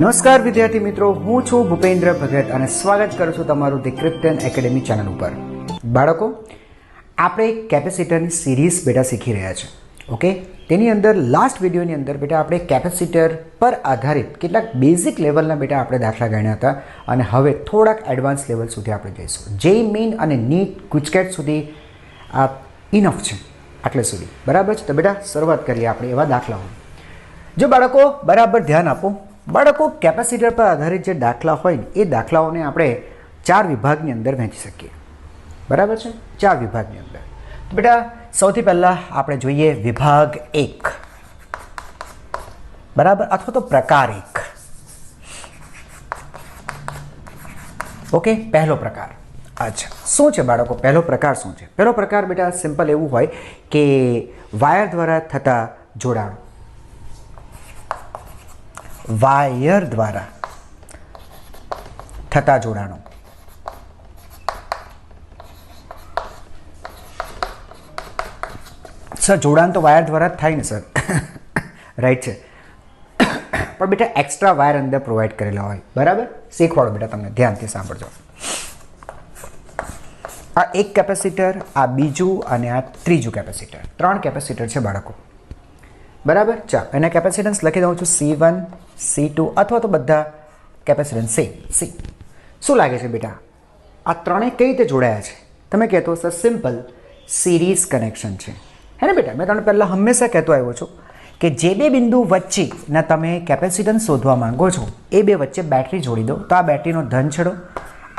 નમસ્કાર વિદ્યાર્થી મિત્રો, હું છું ભૂપેન્દ્ર ભગત અને સ્વાગત કરું છું તમારું ધી ક્રિપ્ટન એકેડેમી ચેનલ ઉપર. બાળકો, આપણે કેપેસિટરની સિરીઝ બેટા શીખી રહ્યા છે. ઓકે, તેની અંદર લાસ્ટ વિડીયોની અંદર બેટા આપણે કેપેસિટર પર આધારિત કેટલાક બેઝિક લેવલના બેટા આપણે દાખલા ગણ્યા હતા અને હવે થોડાક એડવાન્સ લેવલ સુધી આપણે જઈશું. જેઈ મેઇન અને નીટ ગુજકેટ સુધી આ ઇનફ છે, આટલે સુધી બરાબર છે. તો બેટા શરૂઆત કરીએ આપણે એવા દાખલાઓ. જો બાળકો બરાબર ધ્યાન આપો. બાળકો, કેપેસિટર પર આધારિત જે દાખલા હોય એ દાખલાઓને આપણે 4 વિભાગની અંદર વહેંચી શકીએ. બરાબર છે, 4 વિભાગની અંદર. તો બેટા સૌથી પહેલાં આપણે જોઈએ વિભાગ 1, બરાબર, અથવા તો પ્રકાર 1. ઓકે, પહેલો પ્રકાર. અચ્છા, શું છે બાળકો પહેલો પ્રકાર? શું છે પહેલો પ્રકાર? બેટા સિમ્પલ એવું હોય કે વાયર દ્વારા થતા જોડાણો. વાયર દ્વારા થતા જોડાણો. સર, જોડાણ તો વાયર દ્વારા જ થાય ને સર? રાઈટ છે, પણ બેટા એક્સ્ટ્રા વાયર અંદર પ્રોવાઈડ કરેલા હોય. બરાબર, શીખવાડો બેટા, તમને ધ્યાનથી સાંભળજો. આ એક કેપેસિટર, આ બીજું અને આ ત્રીજું કેપેસિટર. 3 કેપેસિટર છે બાળકો. બરાબર, ચાલો એના કેપેસિટન્સ લખી દઉં છું, C1, C2 અથવા તો બધા કેપેસિટન્સ સેમ C. શું લાગે છે બેટા, આ ત્રણેય કઈ રીતે જોડાયા છે? તમે કહેતો સર સિમ્પલ સિરીઝ કનેક્શન છે, હે ને બેટા? મેં તમને પહેલાં હંમેશા કહેતો આવ્યો છું કે જે બે બિંદુ વચ્ચેના તમે કેપેસિટન્સ શોધવા માંગો છો એ બે વચ્ચે બેટરી જોડી દો તો આ બેટરીનો ધન છેડો,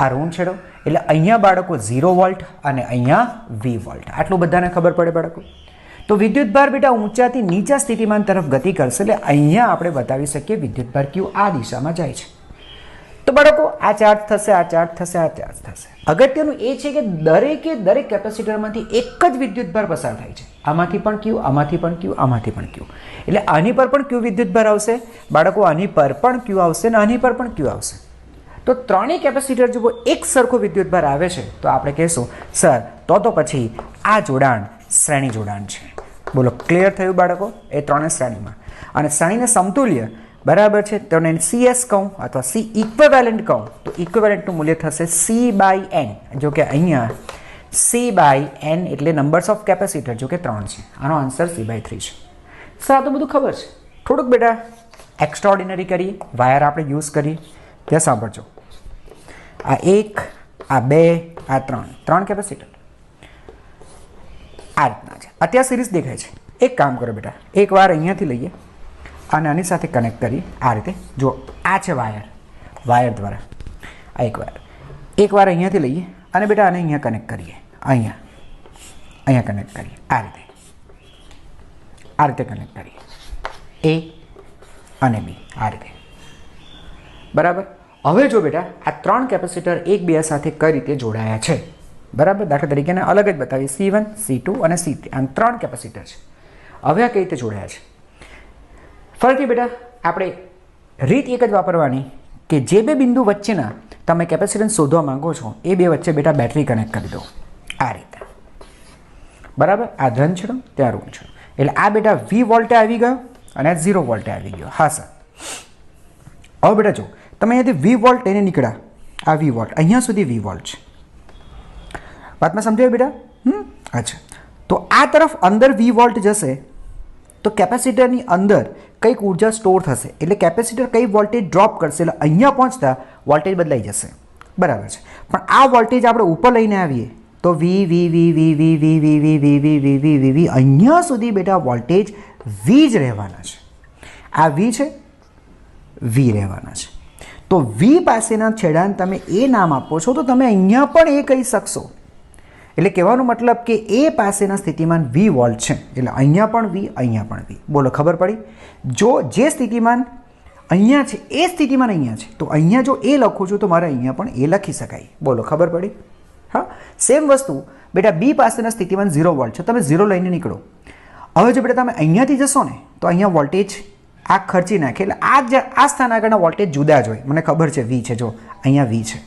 આ ઋણ છેડો, એટલે અહીંયા બાળકો 0 વોલ્ટ અને અહીંયા V વોલ્ટ. આટલું બધાને ખબર પડે બાળકો? તો વિદ્યુતભાર બેટા ઊંચાથી નીચા સ્થિતિમાન તરફ ગતિ કરશે, એટલે અહીંયા આપણે બતાવી શકીએ વિદ્યુતભાર Q આ દિશામાં જાય છે. તો બાળકો આ ચાર્જ થશે, આ ચાર્જ થશે, આ ચાર્જ થશે. અગત્યનું એ છે કે દરેકે દરેક કેપેસિટરમાંથી એક જ વિદ્યુતભાર પસાર થાય છે. આમાંથી પણ Q, આમાંથી પણ Q, આમાંથી પણ Q. એટલે આની પર પણ Q વિદ્યુતભાર આવશે બાળકો, આની પર પણ Q આવશે અને આની પર પણ Q આવશે. તો ત્રણેય કેપેસિટર જો એક સરખો વિદ્યુતભાર આવે છે તો આપણે કહેશું સર તો પછી આ જોડાણ શ્રેણી જોડાણ છે. બોલો, ક્લિયર થયું બાળકો? એ ત્રણેય શ્રેણીમાં. અને શ્રેણીને સમતુલ્ય બરાબર છે, તો એને CS કહું અથવા C ઇક્વિવેલન્ટ કહું તો ઇક્વિવેલન્ટનું મૂલ્ય થશે C/N. જો કે અહીંયા C/N એટલે નંબર્સ ઓફ કેપેસિટર જો કે 3 છે. આનો આન્સર C/3 છે. સર આ તો બધું ખબર છે. થોડુંક બેટા એક્સ્ટ્રાઓર્ડિનરી કરીએ, વાયર આપણે યુઝ કરીએ. ત્યાં સાંભળજો, આ 1, આ 2, આ 3 કેપેસિટર આ રીતના છે. અત્યારે સિરીઝ દેખાય છે. એક કામ કરો બેટા, એક વાર અહીંયાથી લઈએ અને આની સાથે કનેક્ટ કરીએ. આ રીતે જો આ છે વાયર, વાયર દ્વારા આ એક વાર અહીંયાથી લઈએ અને બેટા આને અહીંયા કનેક્ટ કરીએ, અહીંયા કનેક્ટ કરીએ. આ રીતે કનેક્ટ કરીએ, A અને B આ રીતે. બરાબર. હવે જો બેટા આ 3 કેપેસિટર એકબીજા સાથે કઈ રીતે જોડાયા છે? બરાબર, દાખલા તરીકે અલગ જ બતાવીએ, C1, C2 અને C3. આમ 3 કેપેસિટર છે. હવે આ કઈ રીતે જોડાયા છે? ફરીથી બેટા આપણે રીત એક જ વાપરવાની કે જે બે બિંદુ વચ્ચેના તમે કેપેસિટન્સ શોધવા માંગો છો એ બે વચ્ચે બેટા બેટરી કનેક્ટ કરી દો આ રીતે. બરાબર, આ ધન છેડો, ત્યાં ઋણ છેડો, એટલે આ બેટા V વોલ્ટે આવી ગયો અને આ 0 વોલ્ટે આવી ગયો. હા સર. હવે બેટા જો તમે અહીંયાથી V વોલ્ટ લઈને નીકળ્યા, આ V વોલ્ટ, અહીંયા સુધી V વોલ્ટ છે. વાતમાં સમજાયું બેટા? અચ્છા, તો આ તરફ અંદર V વોલ્ટ જશે તો કેપેસિટરની અંદર કંઈક ઉર્જા સ્ટોર થશે, એટલે કેપેસિટર કઈ વોલ્ટેજ ડ્રોપ કરશે, એટલે અહીંયા પહોંચતા વોલ્ટેજ બદલાઈ જશે. બરાબર છે, પણ આ વોલ્ટેજ આપણે ઉપર લઈને આવીએ તો V અહીંયા સુધી બેટા વોલ્ટેજ V જ રહેવાના છે. આ V છે, V રહેવાના છે. તો V પાસેના છેડાને તમે એ નામ આપો છો તો તમે અહીંયા પણ એ કહી શકશો. એટલે કહેવાનો મતલબ કે એ પાસેના સ્થિતિમાન V વોલ્ટ છે, એટલે અહીંયા પણ V, અહીંયા પણ V. બોલો, ખબર પડી? જો જે સ્થિતિમાન અહીંયા છે એ સ્થિતિમાન અહીંયા છે તો અહીંયા જો એ લખું છું તો મારે અહીંયા પણ એ લખી શકાય. બોલો, ખબર પડી? હા, સેમ વસ્તુ બેટા B પાસેના સ્થિતિમાન 0 વોલ્ટ છે, તમે 0 લઈને નીકળો. હવે જો બેટા તમે અહીંયાથી જશો ને તો અહીંયા વોલ્ટેજ આ ખર્ચી નાખે, એટલે આ સ્થાન આગળના વોલ્ટેજ જુદા જ હોય. મને ખબર છે V છે, જો અહીંયા V છે,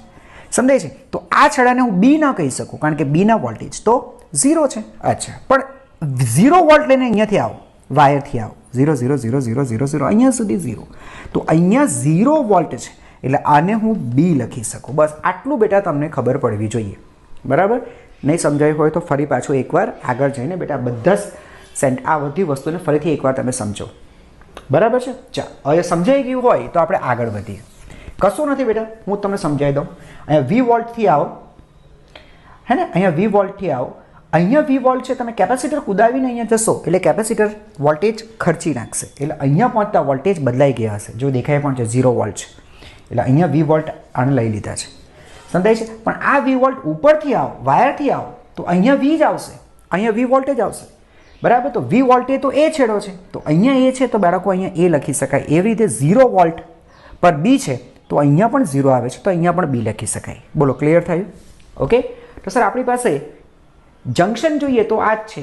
સમજાય છે? તો આ છેડાને હું B ના કહી શકું કારણ કે B ના વોલ્ટેજ તો 0 છે. અચ્છા, પણ 0 વોલ્ટ લઈને અહીંયાથી આવો, વાયરથી આવો, 0 અહીંયા સુધી 0. તો અહીંયા 0 વોલ્ટ છે એટલે આને હું બી લખી શકું. બસ આટલું બેટા તમને ખબર પડવી જોઈએ. બરાબર? નહીં સમજાયું હોય તો ફરી પાછું એકવાર આગળ જઈને બેટા બધા આ બધી વસ્તુને ફરીથી એકવાર તમે સમજો. બરાબર છે? ચાલો, હવે સમજાઈ ગયું હોય તો આપણે આગળ વધીએ. કશું નથી બેટા, હું તમને સમજાવી દઉં. અહીંયા વી વોલ્ટથી આવો, હે ને? અહીંયા વી વોલ્ટથી આવો. અહીંયા વી વોલ્ટ છે, તમે કેપેસિટર કુદાવીને અહીંયા જશો એટલે કેપેસિટર વોલ્ટેજ ખર્ચી નાખશે. એટલે અહીંયા પહોંચતા વોલ્ટેજ બદલાઈ ગયા હશે. જો દેખાય પણ છે 0 વોલ્ટ છે. એટલે અહીંયા વી વોલ્ટ આને લઈ લીધા છે. સમજાય છે? પણ આ વી વોલ્ટ ઉપરથી આવો, વાયરથી આવો તો અહીંયા વી જ આવશે, અહીંયા વી વોલ્ટેજ આવશે. બરાબર? તો વી વોલ્ટેજ તો એ છેડો છે, તો અહીંયા એ છે તો બાળકો અહીંયા એ લખી શકાય. એવી રીતે 0 વોલ્ટ પર બી છે તો અહીંયા પણ 0 આવે છે તો અહીંયા પણ બી લખી શકાય. બોલો, ક્લિયર થયું? ઓકે. તો સર આપણી પાસે જંક્શન જોઈએ તો આ જ છે,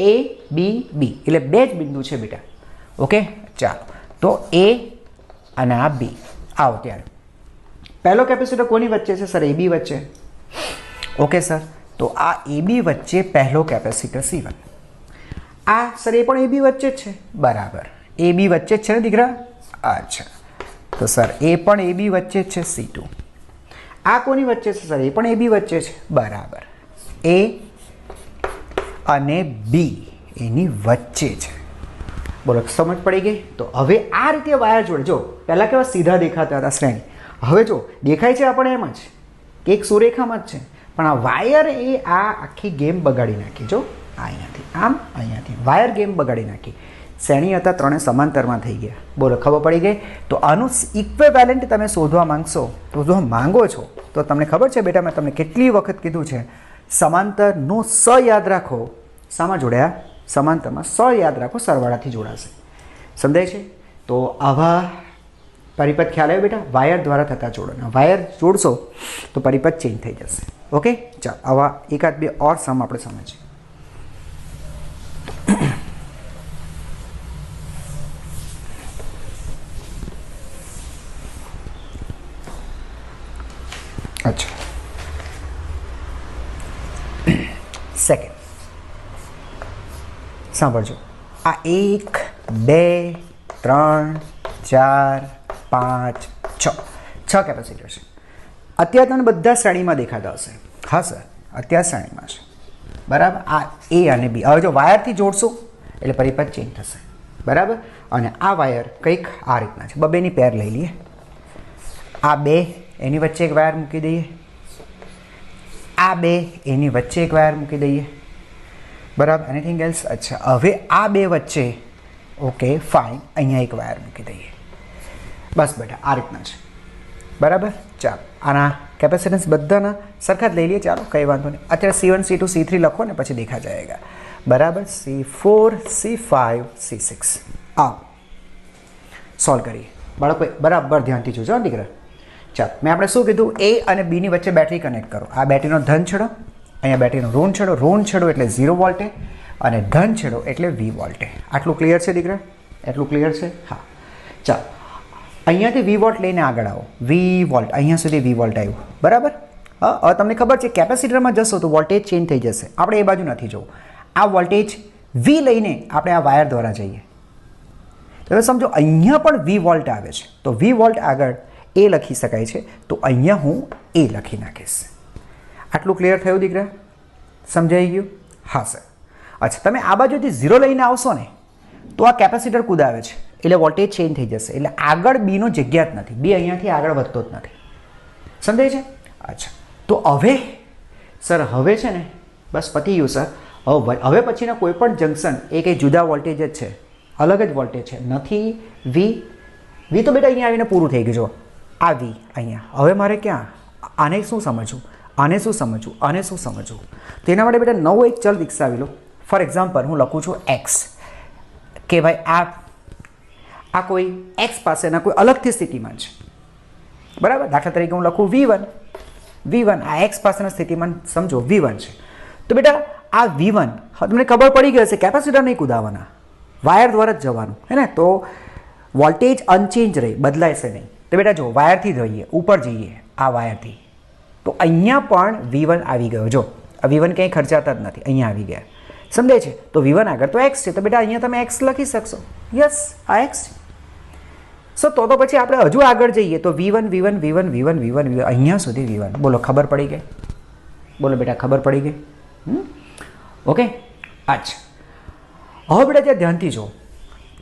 એ બી બી, એટલે બે જ બિંદુ છે બેટા. ઓકે, ચાલો. તો એ અને આ બી આવો ત્યારે પહેલો કેપેસિટર કોની વચ્ચે છે? સર એ બી વચ્ચે. ઓકે સર, તો આ એ બી વચ્ચે પહેલો કેપેસિટર C1. આ સર એ પણ એ બી વચ્ચે જ છે. બરાબર, એ બી વચ્ચે જ છે ને દીકરા? અચ્છા, તો સર એ પણ એ બી વચ્ચે જ છે C2. આ કોની વચ્ચે છે? સર એ પણ એ બી વચ્ચે છે. બરાબર, એ અને બી એની વચ્ચે છે. બોલો, સમજ પડી ગઈ? તો હવે આ રીતે વાયર જોડે, જો પહેલાં કેવા સીધા દેખાતા હતા શ્રેણી, હવે જો દેખાય છે આપણે એમ જ કે એક સુરેખામાં જ છે, પણ આ વાયર એ આ આખી ગેમ બગાડી નાખી. જો અહીંયાથી આમ, અહીંયાથી વાયર ગેમ બગાડી નાખી. શ્રેણી હતા ત્રણે સમાંતરમાં થઈ ગયા. બોલો, ખબર પડી ગઈ? તો આનું ઇક્વિવેલન્ટ તમે શોધવા માંગશો તો જો માંગો છો તો તમને ખબર છે બેટા, મેં તમને કેટલી વખત કીધું છે, સમાંતરનો સ યાદ રાખો. શામાં જોડ્યા? સમાંતરમાં. સ યાદ રાખો, સરવાળાથી જોડાશે. સમજાય છે? તો આવા પરિપથ ખ્યાલ આવ્યો બેટા? વાયર દ્વારા થતા જોડણ. વાયર જોડશો તો પરિપથ ચેન્જ થઈ જશે. ઓકે, ચાલો આવા એકાદ બે ઓર સમ આપણે સમજીએ. અચ્છા, સેકન્ડ સાંભળજો. આ 1 2 3 4 5 6 કેપેસિટર છે. અત્યારે તમને બધા શ્રેણીમાં દેખાતા હશે. હા સર, અત્યારે શ્રેણીમાં છે. બરાબર, આ એ અને બી. હવે જો વાયરથી જોડશો એટલે પરિપથ ચેન્જ થશે. બરાબર, અને આ વાયર કંઈક આ રીતના છે. બબેની પેર લઈ લઈએ. આ બે એની વચ્ચે એક વાયર મૂકી દઈએ, આ બે એની વચ્ચે એક વાયર મૂકી દઈએ. બરાબર, એનીથિંગ એલ્સ? અચ્છા, હવે આ બે વચ્ચે, ઓકે ફાઇન, અહીંયા એક વાયર મૂકી દઈએ. બસ બેટા, આ રીતના છે. બરાબર, ચાલો આના કેપેસિટન્સ બધાના સરખા જ લઈ લઈએ. ચાલો, કંઈ વાંધો નહીં. અત્યારે C1 C2 C3 લખો ને પછી દેખા જાયગા. બરાબર, C4 C5 C6 આવો સોલ્વ કરીએ. બાળકો બરાબર ધ્યાનથી જોજો દીકરા. ચાલો, મેં આપણે શું કીધું? એ અને બીની વચ્ચે બેટરી કનેક્ટ કરો. આ બેટરીનો ધન છેડો, અહીંયા બેટરીનો ઋણ છેડો. ઋણ છેડો એટલે 0 વોલ્ટે અને ધન છેડો એટલે V વોલ્ટે. આટલું ક્લિયર છે દીકરા? એટલું ક્લિયર છે? હા. ચાલો, અહીંયાથી V વોલ્ટ લઈને આગળ આવો. V વોલ્ટ, અહીંયા સુધી V વોલ્ટ આવ્યું. બરાબર, હવે તમને ખબર છે કેપેસિટરમાં જશો તો વોલ્ટેજ ચેન્જ થઈ જશે. આપણે એ બાજુ નથી જવું. આ વોલ્ટેજ V લઈને આપણે આ વાયર દ્વારા જઈએ. તો સમજો અહીંયા પણ V વોલ્ટ આવે છે તો V વોલ્ટ આગળ એ લખી શકાય છે, તો અહીંયા હું એ લખી નાખીશ. આટલું ક્લિયર થયું દીકરા? સમજાઈ ગયું? હા સર. અચ્છા, તમે આ બાજુથી 0 લઈને આવશો ને તો આ કેપેસિટર કુદાવે છે એટલે વોલ્ટેજ ચેન્જ થઈ જશે. એટલે આગળ બીનો જગ્યા જ નથી. બી અહીંયાથી આગળ વધતો જ નથી. સમજાય છે? અચ્છા, તો હવે સર હવે છે ને બસ પતી ગયું સર. હવે પછીના કોઈ પણ જંકશન એ કંઈ જુદા વોલ્ટેજ જ છે, અલગ જ વોલ્ટેજ છે. નથી વી તો બેટા અહીંયા આવીને પૂરું થઈ ગયું. જો આ વી અહીંયા. હવે મારે ક્યાં આને શું સમજવું, આને શું સમજવું, આને શું સમજવું? તેના માટે બેટા નવો એક ચલ વિકસાવી લો. ફોર એક્ઝામ્પલ હું લખું છું એક્સ, કે ભાઈ આ કોઈ એક્સ પાસેના કોઈ અલગથી સ્થિતિમાન છે. બરાબર, દાખલા તરીકે હું લખું V1. આ એક્સ પાસેના સ્થિતિમાન સમજો V1 છે. તો બેટા આ V1 તમને ખબર પડી ગઈ હશે, કેપેસિટર નહીં કુદાવાના, વાયર દ્વારા જ જવાનું હે ને. તો વોલ્ટેજ અનચેન્જ રહે, બદલાય છે નહીં. તો બેટા જો વાયરથી જઈએ, ઉપર જઈએ આ વાયરથી, તો અહીંયા પણ V1 આવી ગયો. જો આ V1 ક્યાંય ખર્ચાતા જ નથી, અહીંયા આવી ગયા. સમજાય છે? તો V1 આગળ તો x છે, તો બેટા અહીંયા તમે x લખી શકશો. યસ, આ x છે. સો તો પછી આપણે હજુ આગળ જઈએ તો V1 V1 V1 V1 V1 V1 અહીંયા સુધી V1. બોલો, ખબર પડી ગઈ? બોલો બેટા, ખબર પડી ગઈ? ઓકે, અચ્છા. હવે બેટા ત્યાં ધ્યાનથી જો,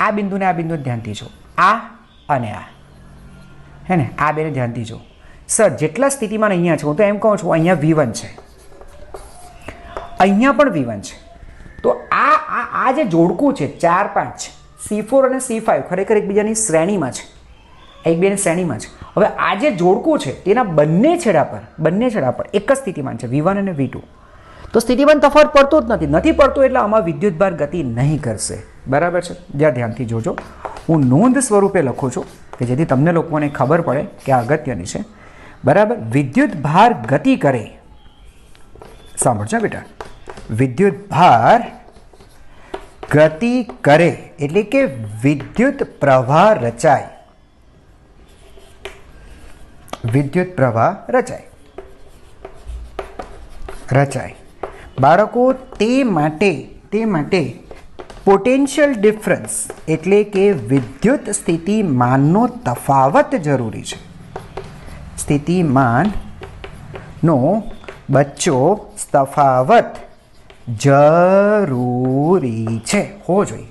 આ બિંદુને આ બિંદુ ધ્યાનથી જો, આ અને આ, હે ને, આ બેને ધ્યાનથી જો. સર જેટલા સ્થિતિમાન અહીંયા છે, હું તો એમ કહું છું અહીંયા V1 છે, અહીંયા પણ V1 છે. તો આ જે જોડકું છે 4 5 C4 અને C5 ખરેખર એકબીજાની શ્રેણીમાં છે, એકબીજાની શ્રેણીમાં છે. હવે આ જે જોડકું છે તેના બંને છેડા પર એક જ સ્થિતિમાન છે, V1 અને V2. તો સ્થિતિમાન તફાવત પડતો જ નથી પડતો, એટલે આમાં વિદ્યુતભાર ગતિ નહીં કરશે. બરાબર છે? જ્યાં ધ્યાનથી જોજો, હું નોંધ સ્વરૂપે લખું છું કે જેથી તમને લોકોને ખબર પડે કે આ અગત્યની છે. બરાબર? વિદ્યુતભાર ગતિ કરે, સાંભળજો બેટા, વિદ્યુતભાર ગતિ કરે એટલે કે વિદ્યુત પ્રવાહ રચાય, વિદ્યુત પ્રવાહ રચાય. બાળકો, તે માટે પોટેન્શિયલ ડિફરન્સ એટલે કે વિદ્યુત સ્થિતિમાનનો તફાવત જરૂરી છે. સ્થિતિમાનનો બચ્ચો તફાવત જરૂરી છે, હોવો જોઈએ.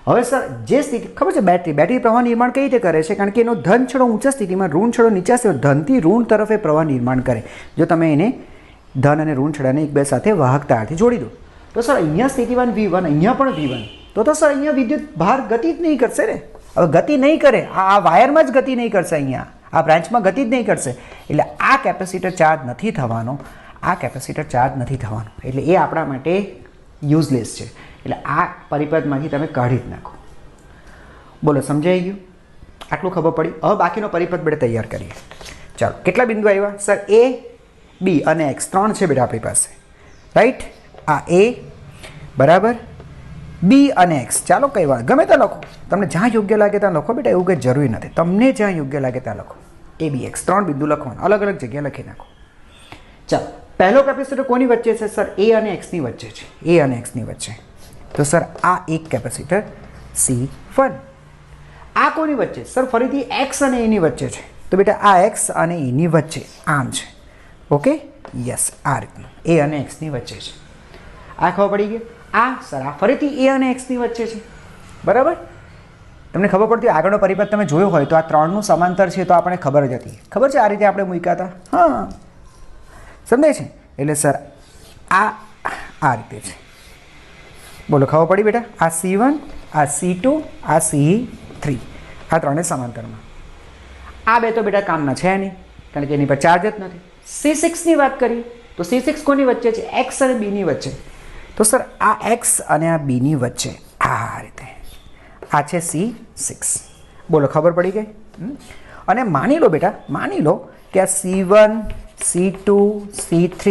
હવે સર જે સ્થિતિ ખબર છે, બેટરી પ્રવાહ નિર્માણ કઈ રીતે કરે છે? કારણ કે એનો ધન છેડો ઊંચા સ્થિતિમાં, ઋણ છેડો નીચા સ્થિતિમાં, ધનથી ઋણ તરફ એ પ્રવાહ નિર્માણ કરે. જો તમે એને ધન અને ઋણ છેડાને એકબીજા સાથે વાહકતાથી જોડી દો તો સર અહીંયા સ્થિતિમાન V1, અહીંયા પણ V1, તો સર અહીંયા વિદ્યુત ભાર ગતિ જ નહીં કરશે ને. હવે ગતિ નહીં કરે, આ વાયરમાં જ ગતિ નહીં કરશે, અહીંયા આ બ્રાન્ચમાં ગતિ જ નહીં કરશે. એટલે આ કેપેસિટર ચાર્જ નથી થવાનો, એટલે એ આપણા માટે યુઝલેસ છે. એટલે આ પરિપથમાંથી તમે કાઢી જ નાખો. બોલો, સમજાઈ ગયું? આટલું ખબર પડી? હવે બાકીનો પરિપથ બેટા તૈયાર કરીએ. ચાલો, કેટલા બિંદુ આવ્યા સર? A, B અને X 3 છે બેટા આપણી પાસે, રાઈટ? આ A બરાબર, B અને X. ચાલો, કઈ વાત, ગમે ત્યાં લખો, તમને જ્યાં યોગ્ય લાગે ત્યાં લખો બેટા, એવું કંઈ જરૂરી નથી. તમને જ્યાં યોગ્ય લાગે ત્યાં લખો. A, B, X 3 બિંદુ લખવાના, અલગ અલગ જગ્યાએ લખી નાખો. ચાલો, પહેલો કેપેસિટર કોની વચ્ચે છે સર? A અને X ની વચ્ચે છે, A અને X ની વચ્ચે. તો સર આ એક કેપેસિટર C1. આ કોની વચ્ચે? સર ફરીથી X અને A ની વચ્ચે છે, તો બેટા આ X અને E ની વચ્ચે આમ છે. ઓકે, યસ, આ રીતનું A અને X ની વચ્ચે છે. આ ખબર પડી ગઈ? આ સર આ ફરીથી A અને X ની વચ્ચે છે. બરાબર? તમને ખબર પડતી આગળનો પરિપથ તમે જોયો હોય તો આ 3નું સમાંતર છે, તો આપણે ખબર જ હતી. ખબર છે આ રીતે આપણે મૂક્યા હતા? હા, સમજાય છે? એટલે સર આ રીતે છે. બોલો, ખબર પડી બેટા? આ C1, આ C2, આ C3, આ ત્રણે સમાંતરમાં. આ બે તો બેટા કામના છે નહીં, કારણ કે એની પર ચાર્જ જ નથી. C6 ની વાત કરીએ તો C6 કોની વચ્ચે છે? X અને B ની વચ્ચે. તો સર આ X અને આ B ની વચ્ચે આ રીતે આ છે C6. બોલો, ખબર પડી ગઈ? અને માની લો બેટા, માની લો કે આ C1, C2, C3,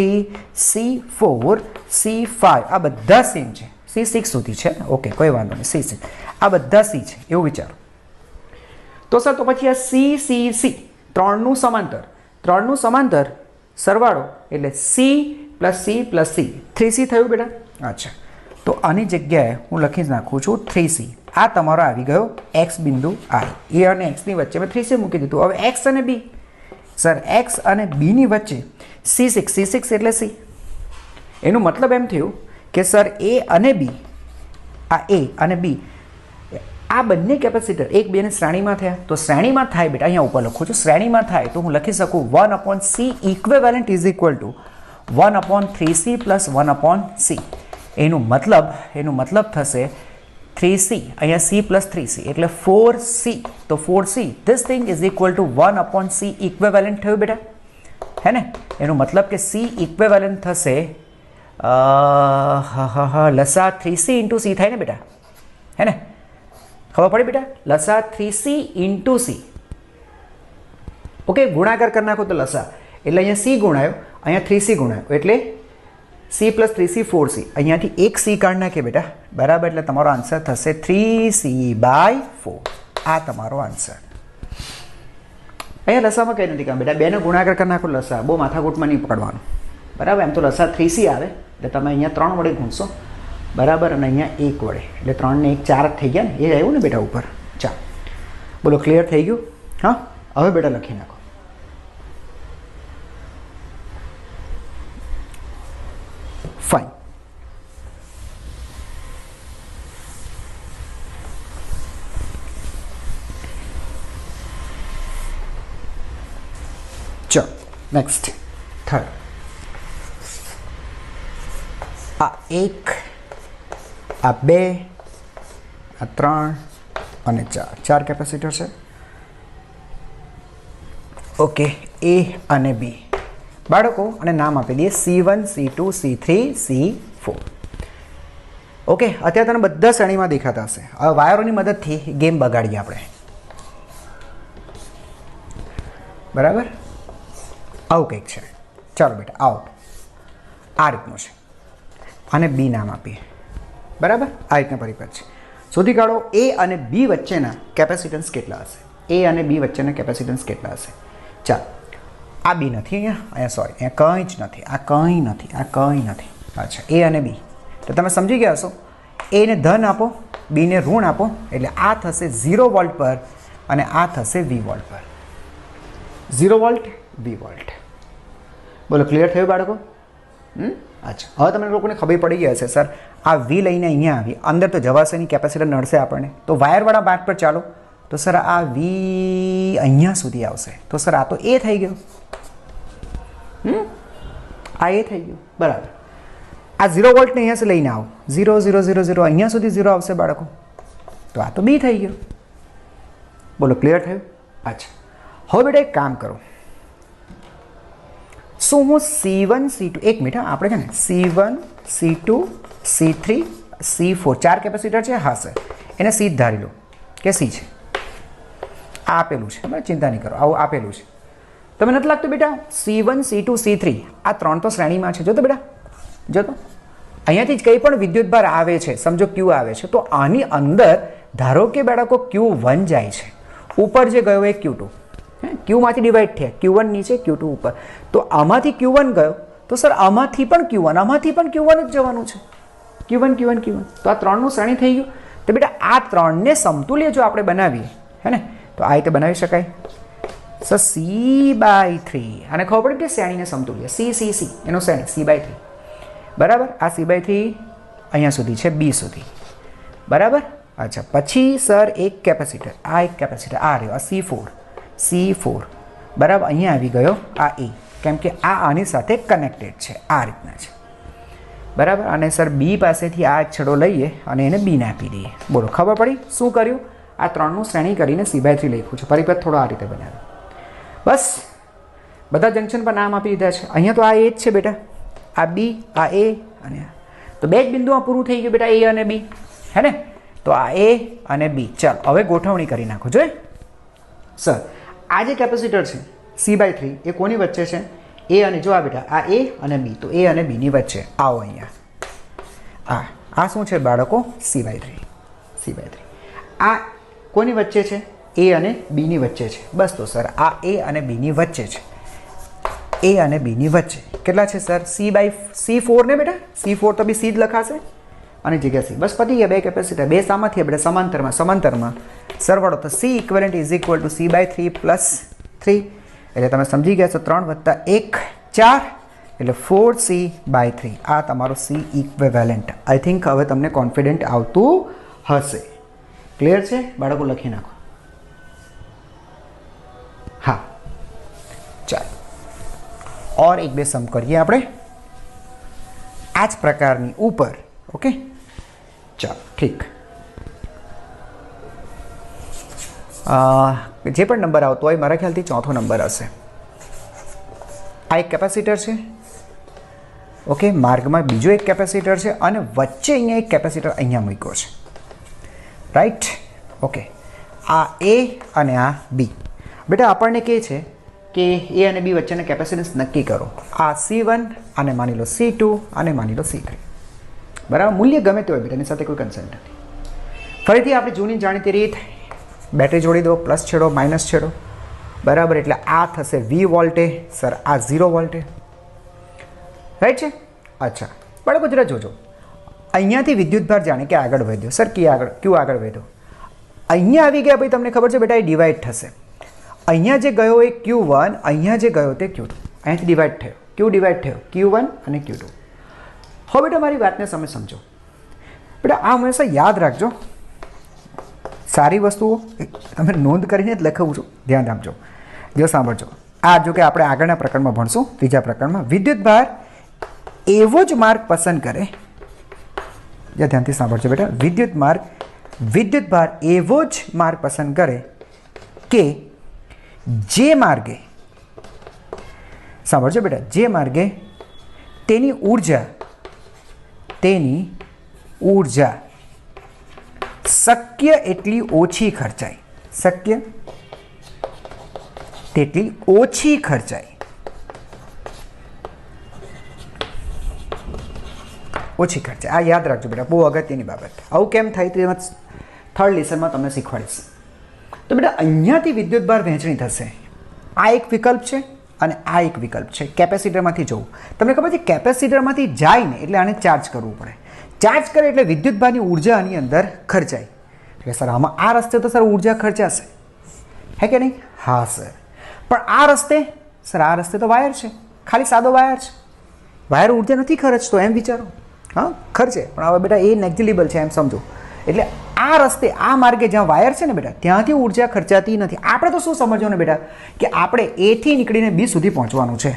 C4, C5 આ બધા સેમ છે, C6 સુધી છે. ઓકે, કોઈ વાંધો નહીં, C6 આ બધા C છે એવું વિચારો. તો સર તો પછી આ C 3નું સમાંતર સરવાળો એટલે C + C + C 3C થયું બેટા. અચ્છા, તો આની જગ્યાએ હું લખી નાખું છું 3C. આ તમારો આવી ગયો X બિંદુ I. A અને X ની વચ્ચે મેં 3C મૂકી દીધું. હવે X અને B, સર X અને B ની વચ્ચે C6 એટલે C. એનું મતલબ એમ થયું કે સર A અને B, આ A અને B આ બંને કેપેસિટર એકબીજાની શ્રેણીમાં થયા. તો શ્રેણીમાં થાય બેટા, અહીંયા ઉપર લખું છું, શ્રેણીમાં થાય તો હું લખી શકું 1/C ઇક્વિવેલન્ટ = 1/3C + 1/C. એનું મતલબ થશે 3C, અહીંયા C + 3C એટલે 4C. તો 4C, this thing is equal to 1/C equivalent થયું બેટા, હે ને? એનું મતલબ કે C ઇક્વિવેલન્ટ થશે લસા 3C × C થાય ને બેટા, હે ને? ખબર પડી બેટા? લસા 3C × C. ઓકે, ગુણાકાર કરી નાખો તો લસા, એટલે અહીંયા C ગુણાયો, અહીંયા 3C ગુણાયો, એટલે C + 3C 4C. અહીંયાથી એક C કાઢી નાખીએ બેટા, બરાબર? એટલે તમારો આન્સર થશે 3C/4. આ તમારો આન્સર. અહીંયા લસામાં કંઈ નથી કામ બેટા, બેનો ગુણાકાર કરી નાખો લસા, બહુ માથાકૂટમાં નહીં પકડવાનું. બરાબર? એમ તો લસા 3C આવે એટલે તમે અહીંયા 3 વડે ગુણશો બરાબર, અને અહીંયા 1 વડે એટલે 3 ને 1 4 જ થઈ ગયા ને, એ આવ્યું ને બેટા ઉપર. ચાલ બોલો, ક્લિયર થઈ ગયું? હા, હવે બેટા લખી નાખો. ફાઇન. ચલો નેક્સ્ટ, થર્ડ. આ 1, આ 2, આ 3 અને 4 કેપેસિટર છે. ઓકે, એ અને બી બાળકો, અને નામ આપી દઈએ C1, C2, C3, C4. Okay, અત્યારે તને બધા શ્રેણીમાં દેખાતા હશે. હવે વાયરોની મદદથી ગેમ બગાડીએ આપણે. બરાબર, આવું કંઈક છે. ચાલો બેટા, આઉટ આ રીતનું છે. આને બી નામ આપીએ. બરાબર, આ રીતના પરિપથ છે. શોધી કાઢો એ અને બી વચ્ચેના કેપેસિટન્સ કેટલા હશે. એ અને બી વચ્ચેના કેપેસિટન્સ કેટલા હશે. ચાલો, આ બી નથી અહીંયા સોરી, અહીંયા કંઈ જ નથી, આ કંઈ નથી, આ કંઈ નથી. અચ્છા, એ અને બી તો તમે સમજી ગયા હશો. એને ધન આપો, બીને ઋણ આપો, એટલે આ થશે 0 વોલ્ટ પર અને આ થશે V વોલ્ટ પર. 0 વોલ્ટ V વોલ્ટ. બોલો, ક્લિયર થયું બાળકો? અચ્છા, હવે તમને લોકોને ખબર પડી ગઈ હશે સર આ V લઈને અહીંયા આવી અંદર તો જવાશે નહીં, કેપેસિટર નડશે આપણને. તો વાયરવાળા ભાગ પર ચાલો. તો સર આ V અહીંયા સુધી આવશે. તો સર આ તો એ થઈ ગયો. આ એ થઈ ગયું. બરાબર, આ 0 વોલ્ટને અહીંયાથી લઈને આવો. 0 0 0 0 અહીંયા સુધી 0 આવશે બાળકો. તો આ તો બી થઈ ગયો. બોલો, ક્લિયર થયું? અચ્છા, હવે બેટા એક કામ કરો. શું હું C1 C2 એક મિનિટ, આપણે છે ને C1 C2 C3 C4 4 capacitor છે. હા સર, એને C જ ધારી લો કે C છે. આ આપેલું છે, બરાબર, ચિંતા નહીં કરો, આવું આપેલું છે. તમને નથી લાગતું બેટા C1 C2 C3 આ 3 તો શ્રેણીમાં છે? જો તો બેટા, જો તો અહીંયાથી જ કંઈ પણ વિદ્યુતભાર આવે છે, સમજો Q આવે છે, તો આની અંદર ધારો કે બાળકો Q1 જાય છે, ઉપર જે ગયો એ Q2, Qમાંથી ડિવાઈડ થયા, Q1 નીચે Q2 ઉપર. તો આમાંથી Q1 ગયો તો સર આમાંથી પણ Q1, આમાંથી પણ Q1 જ જવાનું છે. Q1 Q1 Q1. તો આ 3નું શ્રેણી થઈ ગયું. તો બેટા આ 3ને સમતુલ્ય જો આપણે બનાવીએ, હે ને, તો આ રીતે બનાવી શકાય. સર C/3, અને ખબર પડી કે શ્રેણીને સમતુલ્ય C એનો શ્રેણી C/3. બરાબર, આ C/3 અહીંયા સુધી છે, B સુધી. બરાબર. અચ્છા, પછી સર એક કેપેસિટર, આ એક કેપેસિટર, આ રહ્યો આ C4. બરાબર, અહીંયા આવી ગયો આ E, કેમ કે આ આની સાથે કનેક્ટેડ છે, આ રીતના છે. બરાબર, અને સર બી પાસેથી આ છેડો લઈએ અને એને બીને આપી દઈએ. બોલો, ખબર પડી શું કર્યું? આ 3નું શ્રેણી કરીને C/3 લખ્યું છે. પરિપથ થોડો આ રીતે બનાવ્યો. બસ, બધા જંકશન પર નામ આપી દીધા છે. અહીંયા તો આ એ જ છે બેટા, આ બી, આ એ અને આ. તો બે જ બિંદુમાં પૂરું થઈ ગયું બેટા, એ અને બી, હે ને. તો આ એ અને બી. ચાલો હવે ગોઠવણી કરી નાખો. જોઈએ સર, આ જે કેપેસિટર છે C/3 એ કોની વચ્ચે છે? એ અને જો આ બેટા, આ એ અને બી, તો એ અને બીની વચ્ચે. આવો અહીંયા, આ શું છે બાળકો? C/3. આ કોની વચ્ચે છે? એ અને બીની વચ્ચે છે. બસ, તો સર આ એ અને બીની વચ્ચે છે. એ અને બીની વચ્ચે કેટલા છે સર? C/4 ને બેટા, C4 તો બી C જ લખાશે અને જગ્યા C. બસ પતી ગયા બે કેપેસિટર. બે સામાંથી બેટા સમાંતરમાં સરવાળો તો C equivalent is equal two C/3 plus 3. એટલે તમે સમજી ગયા છો 3 વત્તા 1 4 એટલે 4C/3. આ તમારો C ઇક્વિવેલન્ટ. આઈ થિંક હવે તમને કોન્ફિડન્ટ આવતું હશે. ક્લિયર છે બાળકો? લખી નાખો. હા, ચાલો और एक બે સમ કરીએ આપણે આ જ પ્રકારની ઉપર. ઓકે, ચાલો ઠીક. જે પણ નંબર આવતો હોય, મારા ખ્યાલથી ચોથો નંબર હશે. આ એક કેપેસિટર છે. ઓકે, માર્ગમાં બીજો એક કેપેસિટર છે અને વચ્ચે અહીંયા એક કેપેસિટર અહીંયા મૂક્યો છે. રાઈટ? ઓકે, આ એ અને આ બી. બેટા આપણને કહે છે કે એ અને બી વચ્ચેના કેપેસિટન્સ નક્કી કરો. આ C1 અને માની લો C2 અને માની લો C3. બરાબર, મૂલ્ય ગમે તે હોય બેટા, એની સાથે કોઈ કન્સર્ન નથી. ફરીથી આપણી જૂની જાણીતી રીત, બેટરી જોડી દો, પ્લસ છેડો માઇનસ છેડો. બરાબર, એટલે આ થશે V વોલ્ટેજ. સર આ 0 વોલ્ટેજ. રાઈટ છે? અચ્છા બાળકો જરા જોજો, અહીંયાથી વિદ્યુતભાર જાણે કે આગળ વધ્યો. સર ક્યુ આગળ વધ્યો. અહીંયા આવી ગયા ભાઈ, તમને ખબર છે બેટા એ ડિવાઈડ થશે. અહીંયા જે ગયો એ Q1, અહીંયા જે ગયો તે Q2. અહીંયાથી ડિવાઈડ થયો. ક્યુ ડિવાઈડ થયો Q1 અને Q2. હવે બેટા મારી વાતને તમે સમજો. બેટા આ હંમેશા યાદ રાખજો. સારી વસ્તુઓ તમે નોંધ કરીને જ લખાવું છું, ધ્યાન આપજો. જો સાંભળજો, આ જો કે આપણે આગળના પ્રકરણમાં ભણશું, ત્રીજા પ્રકરણમાં વિદ્યુતભાર એવો જ માર્ગ પસંદ કરે. જે ધ્યાનથી સાંભળજો બેટા, વિદ્યુતભાર એવો જ માર્ગ પસંદ કરે કે જે માર્ગે, સાંભળજો બેટા, જે માર્ગે તેની ઊર્જા શક્ય એટલી ઓછી ખર્ચાય. શક્ય તેટલી ઓછી ખર્ચાય. ઓછી ખર્ચાય. આ યાદ રાખજો બેટા, બહુ અગત્યની બાબત. આવું કેમ થાય તે થર્ડ લેસનમાં તમને શીખવાડીશ. તો બેટા અહીંયાથી વિદ્યુતભાર વહેંચણી થશે. આ એક વિકલ્પ છે અને આ એક વિકલ્પ છે. કેપેસિટરમાંથી જવું. તમને ખબર છે કેપેસિટરમાંથી જાય ને એટલે આને ચાર્જ કરવું પડે. ચાર્જ કરે એટલે વિદ્યુતભારની ઉર્જા આની અંદર ખર્ચાય. એટલે સર આમાં આ રસ્તે તો સર ઉર્જા ખર્ચાશે, હે કે નહીં? હા સર. પણ આ રસ્તે સર, આ રસ્તે તો વાયર છે, ખાલી સાદો વાયર છે. વાયર ઉર્જા નથી ખર્ચતો, એમ વિચારો. હા ખર્ચે, પણ હવે બેટા એ નેગ્લિજિબલ છે, એમ સમજો. એટલે આ રસ્તે, આ માર્ગે જ્યાં વાયર છે ને બેટા, ત્યાંથી ઉર્જા ખર્ચાતી નથી. આપણે તો શું સમજવું ને બેટા, કે આપણે એથી નીકળીને બી સુધી પહોંચવાનું છે.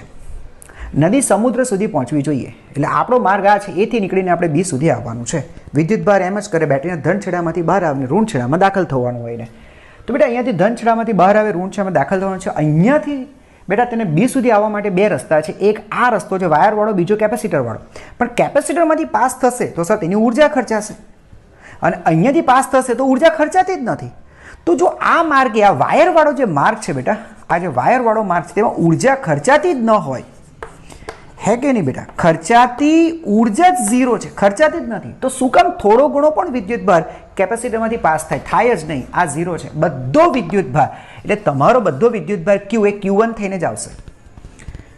નદી સમુદ્ર સુધી પહોંચવી જોઈએ. એટલે આપણો માર્ગ આ છે, એથી નીકળીને આપણે બી સુધી આવવાનું છે. વિદ્યુતભાર એમ જ કરે, બેટરીના ધન છેડામાંથી બહાર આવીને ઋણ છેડામાં દાખલ થવાનું હોય ને. તો બેટા અહીંયાથી ધન છેડામાંથી બહાર આવે, ઋણ છેડામાં દાખલ થવાનું છે. અહીંયાથી બેટા તેને બી સુધી આવવા માટે બે રસ્તા છે. એક આ રસ્તો છે વાયરવાળો, બીજો કેપેસિટરવાળો. પણ કેપેસિટરમાંથી પાસ થશે તો સર તેની ઉર્જા ખર્ચાશે, અને અહીંયાથી પાસ થશે તો ઉર્જા ખર્ચાતી જ નથી. તો જો આ માર્ગે, આ વાયરવાળો જે માર્ગ છે બેટા, આ જે વાયરવાળો માર્ગ છે તેમાં ઉર્જા ખર્ચાતી જ ન હોય, હે કે નહીં બેટા? ખર્ચાતી ઉર્જા જ ઝીરો છે, ખર્ચાતી જ નથી. તો શું કામ થોડો ઘણો પણ વિદ્યુતભાર કેપેસિટરમાંથી પાસ થાય જ નહીં. આ ઝીરો છે. બધો વિદ્યુતભાર, એટલે તમારો બધો વિદ્યુતભાર Q એ Q1 થઈને જ આવશે.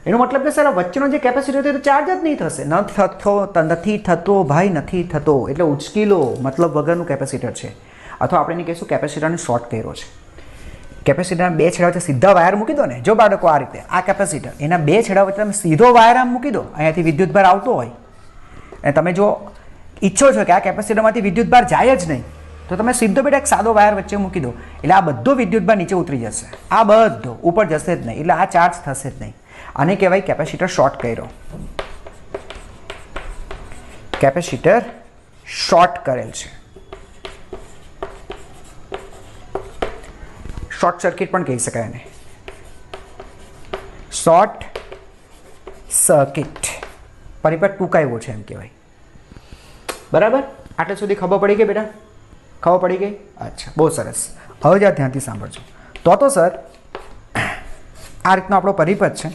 એનો મતલબ કે સર વચ્ચેનો જે કેપેસિટર છે તો ચાર્જ જ નહીં થશે. નથી થતો ભાઈ, નથી થતો. એટલે ઉચકી લો, મતલબ વગરનું કેપેસિટર છે. અથવા આપણે એને કહીશું કેપેસિટરને શોર્ટ કર્યો છે. કેપેસિટરના બે છેડા વચ્ચે સીધા વાયર મૂકી દો ને. જો બાળકો આ રીતે, આ કેપેસિટર, એના બે છેડા વચ્ચે તમે સીધો વાયર આમ મૂકી દો, અહીંયાથી વિદ્યુતભાર આવતો હોય, અને તમે જો ઈચ્છો છો કે આ કેપેસિટરમાંથી વિદ્યુતભાર જાય જ નહીં, તો તમે સીધો બેટા એક સાદો વાયર વચ્ચે મૂકી દો. એટલે આ બધો વિદ્યુતભાર નીચે ઉતરી જશે. આ બધો ઉપર જશે જ નહીં. એટલે આ ચાર્જ થશે જ નહીં. આને કહેવાય કેપેસિટર શોર્ટ કર્યો. કેપેસિટર શોર્ટ કરેલ છે. શોર્ટ સર્કિટ પણ કહી શકાય એને. શોર્ટ સર્કિટ પરિપથ ટૂંકાવ્યો છે એમ કહેવાય. બરાબર? આટલે સુધી ખબર પડી ગઈ બેટા? ખબર પડી ગઈ? અચ્છા, બહુ સરસ. હવે જરા ધ્યાનથી સાંભળજો. તો સર આ રીતનો આપણો પરિપથ છે,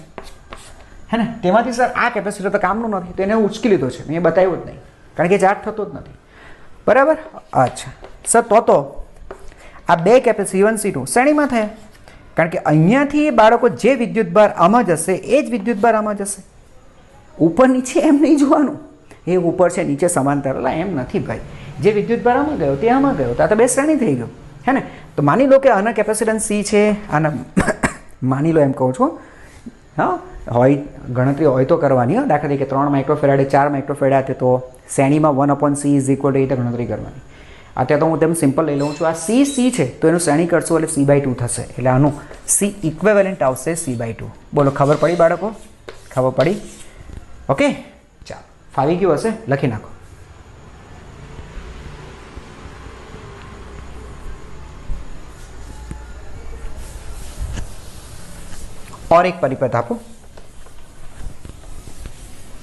હે ને? તેમાંથી સર આ કેપેસિટર તો કામનું નથી, તો એને ઉચકી લીધો છે. મેં બતાવ્યું જ નહીં, કારણ કે ચાર્જ થતો જ નથી. બરાબર? અચ્છા સર, તો આ બે C1 C2 શ્રેણીમાં થયા, કારણ કે અહીંયાથી બાળકો જે વિદ્યુતભાર આમાં જશે એ જ વિદ્યુતભાર આમાં જશે. ઉપર નીચે એમ નહીં જોવાનું, એ ઉપર છે નીચે સમાંતર, એમ નથી ભાઈ. જે વિદ્યુતભાર આમાં ગયો તે આમાં ગયો, તો આ તો બે શ્રેણી થઈ ગયો, હે ને? તો માની લો કે આના કેપેસિટન્સ C છે, આના માની લો એમ કહું છું. હા, હોય ગણતરી હોય તો કરવાની. દાખલા તરીકે 3 માઇક્રોફેરાડે 4 માઇક્રોફેરાડે, તો શ્રેણીમાં 1/C = એ રીતે ગણતરી કરવાની. અત્યારે તો હું તેમ સિમ્પલ લઈ લઉં છું. આ C છે તો એનું શ્રેણી કરશો એટલે C/2 થશે. એટલે આનું C ઇક્વેવેલન્ટ આવશે C/2. બોલો, ખબર પડી બાળકો? ખબર પડી? ઓકે, ચાલો, ફાવી ગયું હશે, લખી નાખો. और एक परिपथ आपो,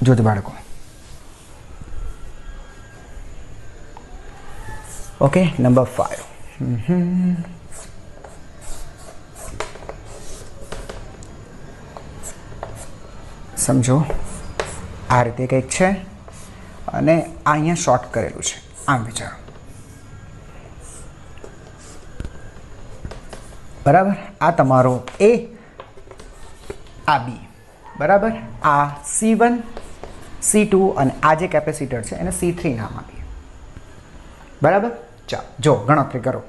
જોજો બાળકો. Okay, number 5. समझो, आ रीते कंईक छे अने आ अहींया शॉर्ट करेलुं छे. आम विचारो. बराबर? आ तमारो ए, आ बी. बराबर? आ C1 C2 અને આ જે કેપેસિટર છે એને C3 નામ આપીએ. બરાબર. ચાલો જો ગણતરી કરો.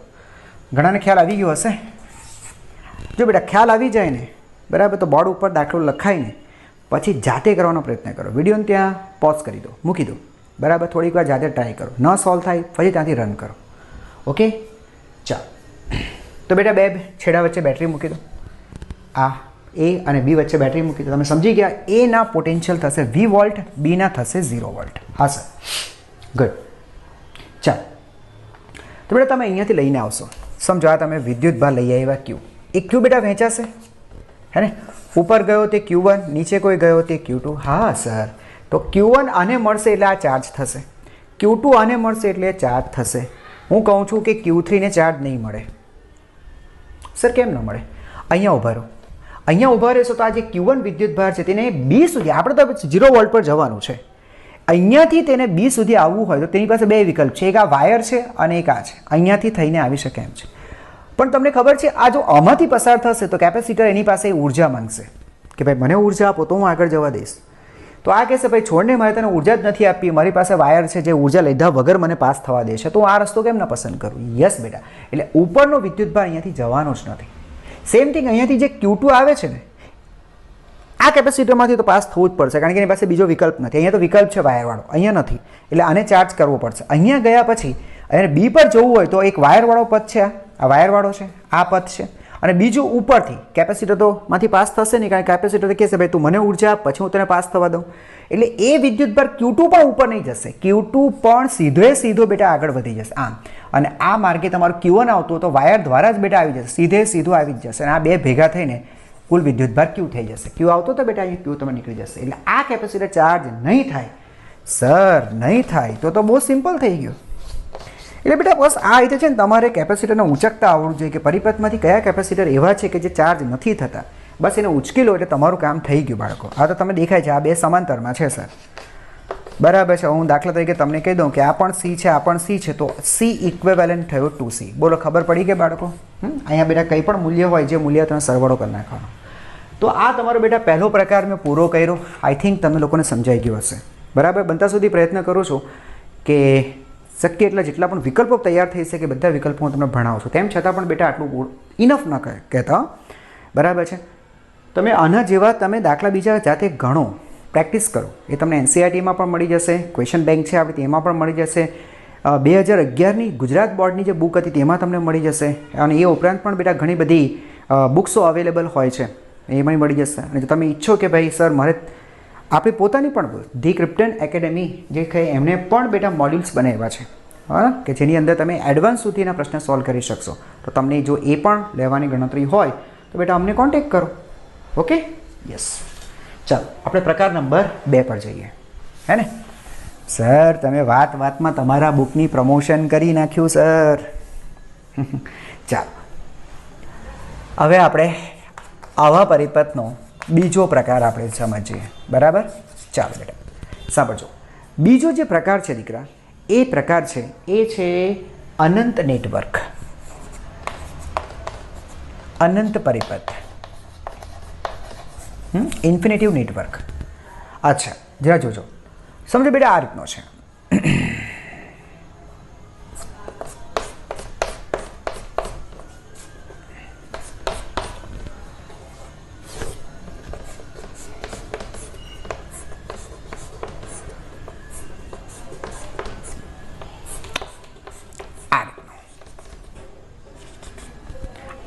ઘણાને ખ્યાલ આવી ગયો હશે. જો બેટા ખ્યાલ આવી જાય ને બરાબર તો બોર્ડ ઉપર દાખલો લખાઈને પછી જાતે કરવાનો પ્રયત્ન કરો. વિડીયોને ત્યાં પોઝ કરી દો, મૂકી દો. બરાબર. થોડીક વાર જાતે ટ્રાય કરો. ન સોલ્વ થાય પછી ત્યાંથી રન કરો. ઓકે. ચાલો તો બેટા બે છેડા વચ્ચે બેટરી મૂકી દો. આ એ અને બી વચ્ચે બેટરી મૂકી દો. તમે સમજી ગયા. એના પોટેન્શિયલ થશે V વોલ્ટ, બીના થશે 0 વોલ્ટ. હા સર. ગુડ. ચાલો તો બેટા તમે અહીંયાથી લઈને આવશો. સમજો આ તમે વિદ્યુત ભાર લઈ આવ્યા Q. એ Q બેટા વહેંચાશે હે ને. ઉપર ગયો તે Q1, નીચે કોઈ ગયો તે Q2. હા સર. તો Q1 આને મળશે એટલે આ ચાર્જ થશે, Q2 આને મળશે એટલે ચાર્જ થશે. હું કહું છું કે Q3 ને ચાર્જ નહીં મળે. સર કેમ ન મળે? અહીંયા ઊભા રહો. અહીંયા ઊભા રહેશો તો આ જે Q1 વિદ્યુત ભાર છે તેને B સુધી, આપણે તો 0 વોલ્ટ પર જવાનું છે. અહીંયાથી તેને B સુધી આવવું હોય તો તેની પાસે બે વિકલ્પ છે. એક આ વાયર છે અને એક આ છે. અહીંયાથી થઈને આવી શકે એમ છે. પણ તમને ખબર છે આ જો આમાંથી પસાર થશે તો કેપેસિટર એની પાસે ઉર્જા માંગશે કે ભાઈ મને ઉર્જા આપો તો હું આગળ જવા દઈશ. તો આ કહેશે ભાઈ છોડને મારે તને ઉર્જા જ નથી આપવી, મારી પાસે વાયર છે જે ઉર્જા લીધા વગર મને પાસ થવા દે છે, તો હું આ રસ્તો કેમ ન પસંદ કરું? યસ બેટા. એટલે ઉપરનો વિદ્યુત ભાર અહીંયાથી જવાનો જ નથી. સેમ થિંગ અહીંયાથી જે Q2 આવે છે ને આ કેપેસિટરમાંથી તો પાસ થવું જ પડશે કારણ કે એની પાસે બીજો વિકલ્પ નથી. અહીંયા તો વિકલ્પ છે વાયરવાળો, અહીંયા નથી. એટલે આને ચાર્જ કરવો પડશે. અહીંયા ગયા પછી અને B પર જવું હોય તો એક વાયરવાળો પથ છે, આ વાયરવાળો છે, આ પથ છે, અને બીજું ઉપરથી કેપેસિટર તો માંથી પાસ થશે નહીં કારણ કે કેપેસિટર કહેશે ભાઈ તું મને ઉર્જા આપ પછી હું તને પાસ થવા દઉં. એટલે એ વિદ્યુતભાર Q2 પણ ઉપર નહીં જશે, Q2 પણ સીધો બેટા આગળ વધી જશે આમ. અને આ માર્ગે તમારું Q1 આવતું તો વાયર દ્વારા જ બેટા આવી જશે, સીધું આવી જ જશે. અને આ બે ભેગા થઈને કુલ વિદ્યુતભાર Q થઈ જશે. Q આવતો તો બેટા અહીં Q તમે નીકળી જશે. એટલે આ કેપેસિટર ચાર્જ નહીં થાય. સર નહીં થાય તો બહુ સિમ્પલ થઈ ગયું. એટલે બેટા બસ આ રીતે છે ને તમારે કેપેસિટરને ઉંચકતા આવડવું જોઈએ કે પરિપથમાંથી કયા કેપેસિટર એવા છે કે જે ચાર્જ નથી થતા. બસ એને ઉંચકી લો એટલે તમારું કામ થઈ ગયું બાળકો. આ તો તમે દેખાય છે આ બે સમાંતરમાં છે સર. બરાબર છે. હું દાખલા તરીકે તમને કહી દઉં કે આ પણ C છે, આ પણ C છે, તો C ઇક્વેવેલન્ટ થયો 2C. બોલો ખબર પડી કે બાળકો? અહીંયા બેટા કંઈ પણ મૂલ્ય હોય જે મૂલ્ય તમે સરવાળો કરી નાખવાનો. તો આ તમારો બેટા પહેલો પ્રકાર મેં પૂરો કર્યો. આઈ થિંક તમને લોકોને સમજાઈ ગયું હશે. બરાબર. બનતા સુધી પ્રયત્ન કરું છું કે શક્ય એટલા જેટલા પણ વિકલ્પો તૈયાર થઈ શકે બધા વિકલ્પો હું તમને ભણાવું છું. તેમ છતાં પણ બેટા આટલું ઇનફ ન કહેતા. બરાબર છે. તમે આના જેવા તમે દાખલા બીજા જાતે ગણો, પ્રેક્ટિસ કરો. એ તમને NCERTમાં પણ મળી જશે, ક્વેશ્ચન બેંક છે આપણે તેમાં પણ મળી જશે, 2011ની ગુજરાત બોર્ડની જે બુક હતી તેમાં તમને મળી જશે. અને એ ઉપરાંત પણ બેટા ઘણી બધી બુક્સો અવેલેબલ હોય છે, એમાં મળી જશે. અને જો તમે ઈચ્છો કે ભાઈ સર મારે આપણી પોતાની પણ ધી ક્રિપ્ટન એકેડેમી જે કહે એમને પણ બેટા મોડ્યુલ્સ બનાવ્યા છે હા, કે જેની અંદર તમે એડવાન્સ સુધીના પ્રશ્ન સોલ્વ કરી શકશો. તો તમને જો એ પણ લેવાની ગણતરી હોય તો બેટા અમને કોન્ટેક્ટ કરો. ઓકે. યસ. ચાલો આપણે પ્રકાર નંબર 2 પર જઈએ. હે ને સર તમે વાતમાં તમારા બુકની પ્રમોશન કરી નાખ્યું સર. ચાલો હવે આપણે આવા પરિપથનો બીજો પ્રકાર આપણે સમજીએ. બરાબર. ચાલો બેટા સાંભળજો. બીજો જે પ્રકાર છે દીકરા એ પ્રકાર છે એ છે અનંત નેટવર્ક, અનંત પરિપથ, ઇન્ફિનિટિવ નેટવર્ક. અચ્છા જરા જોજો. સમજો બેટા આ રીતનો છે.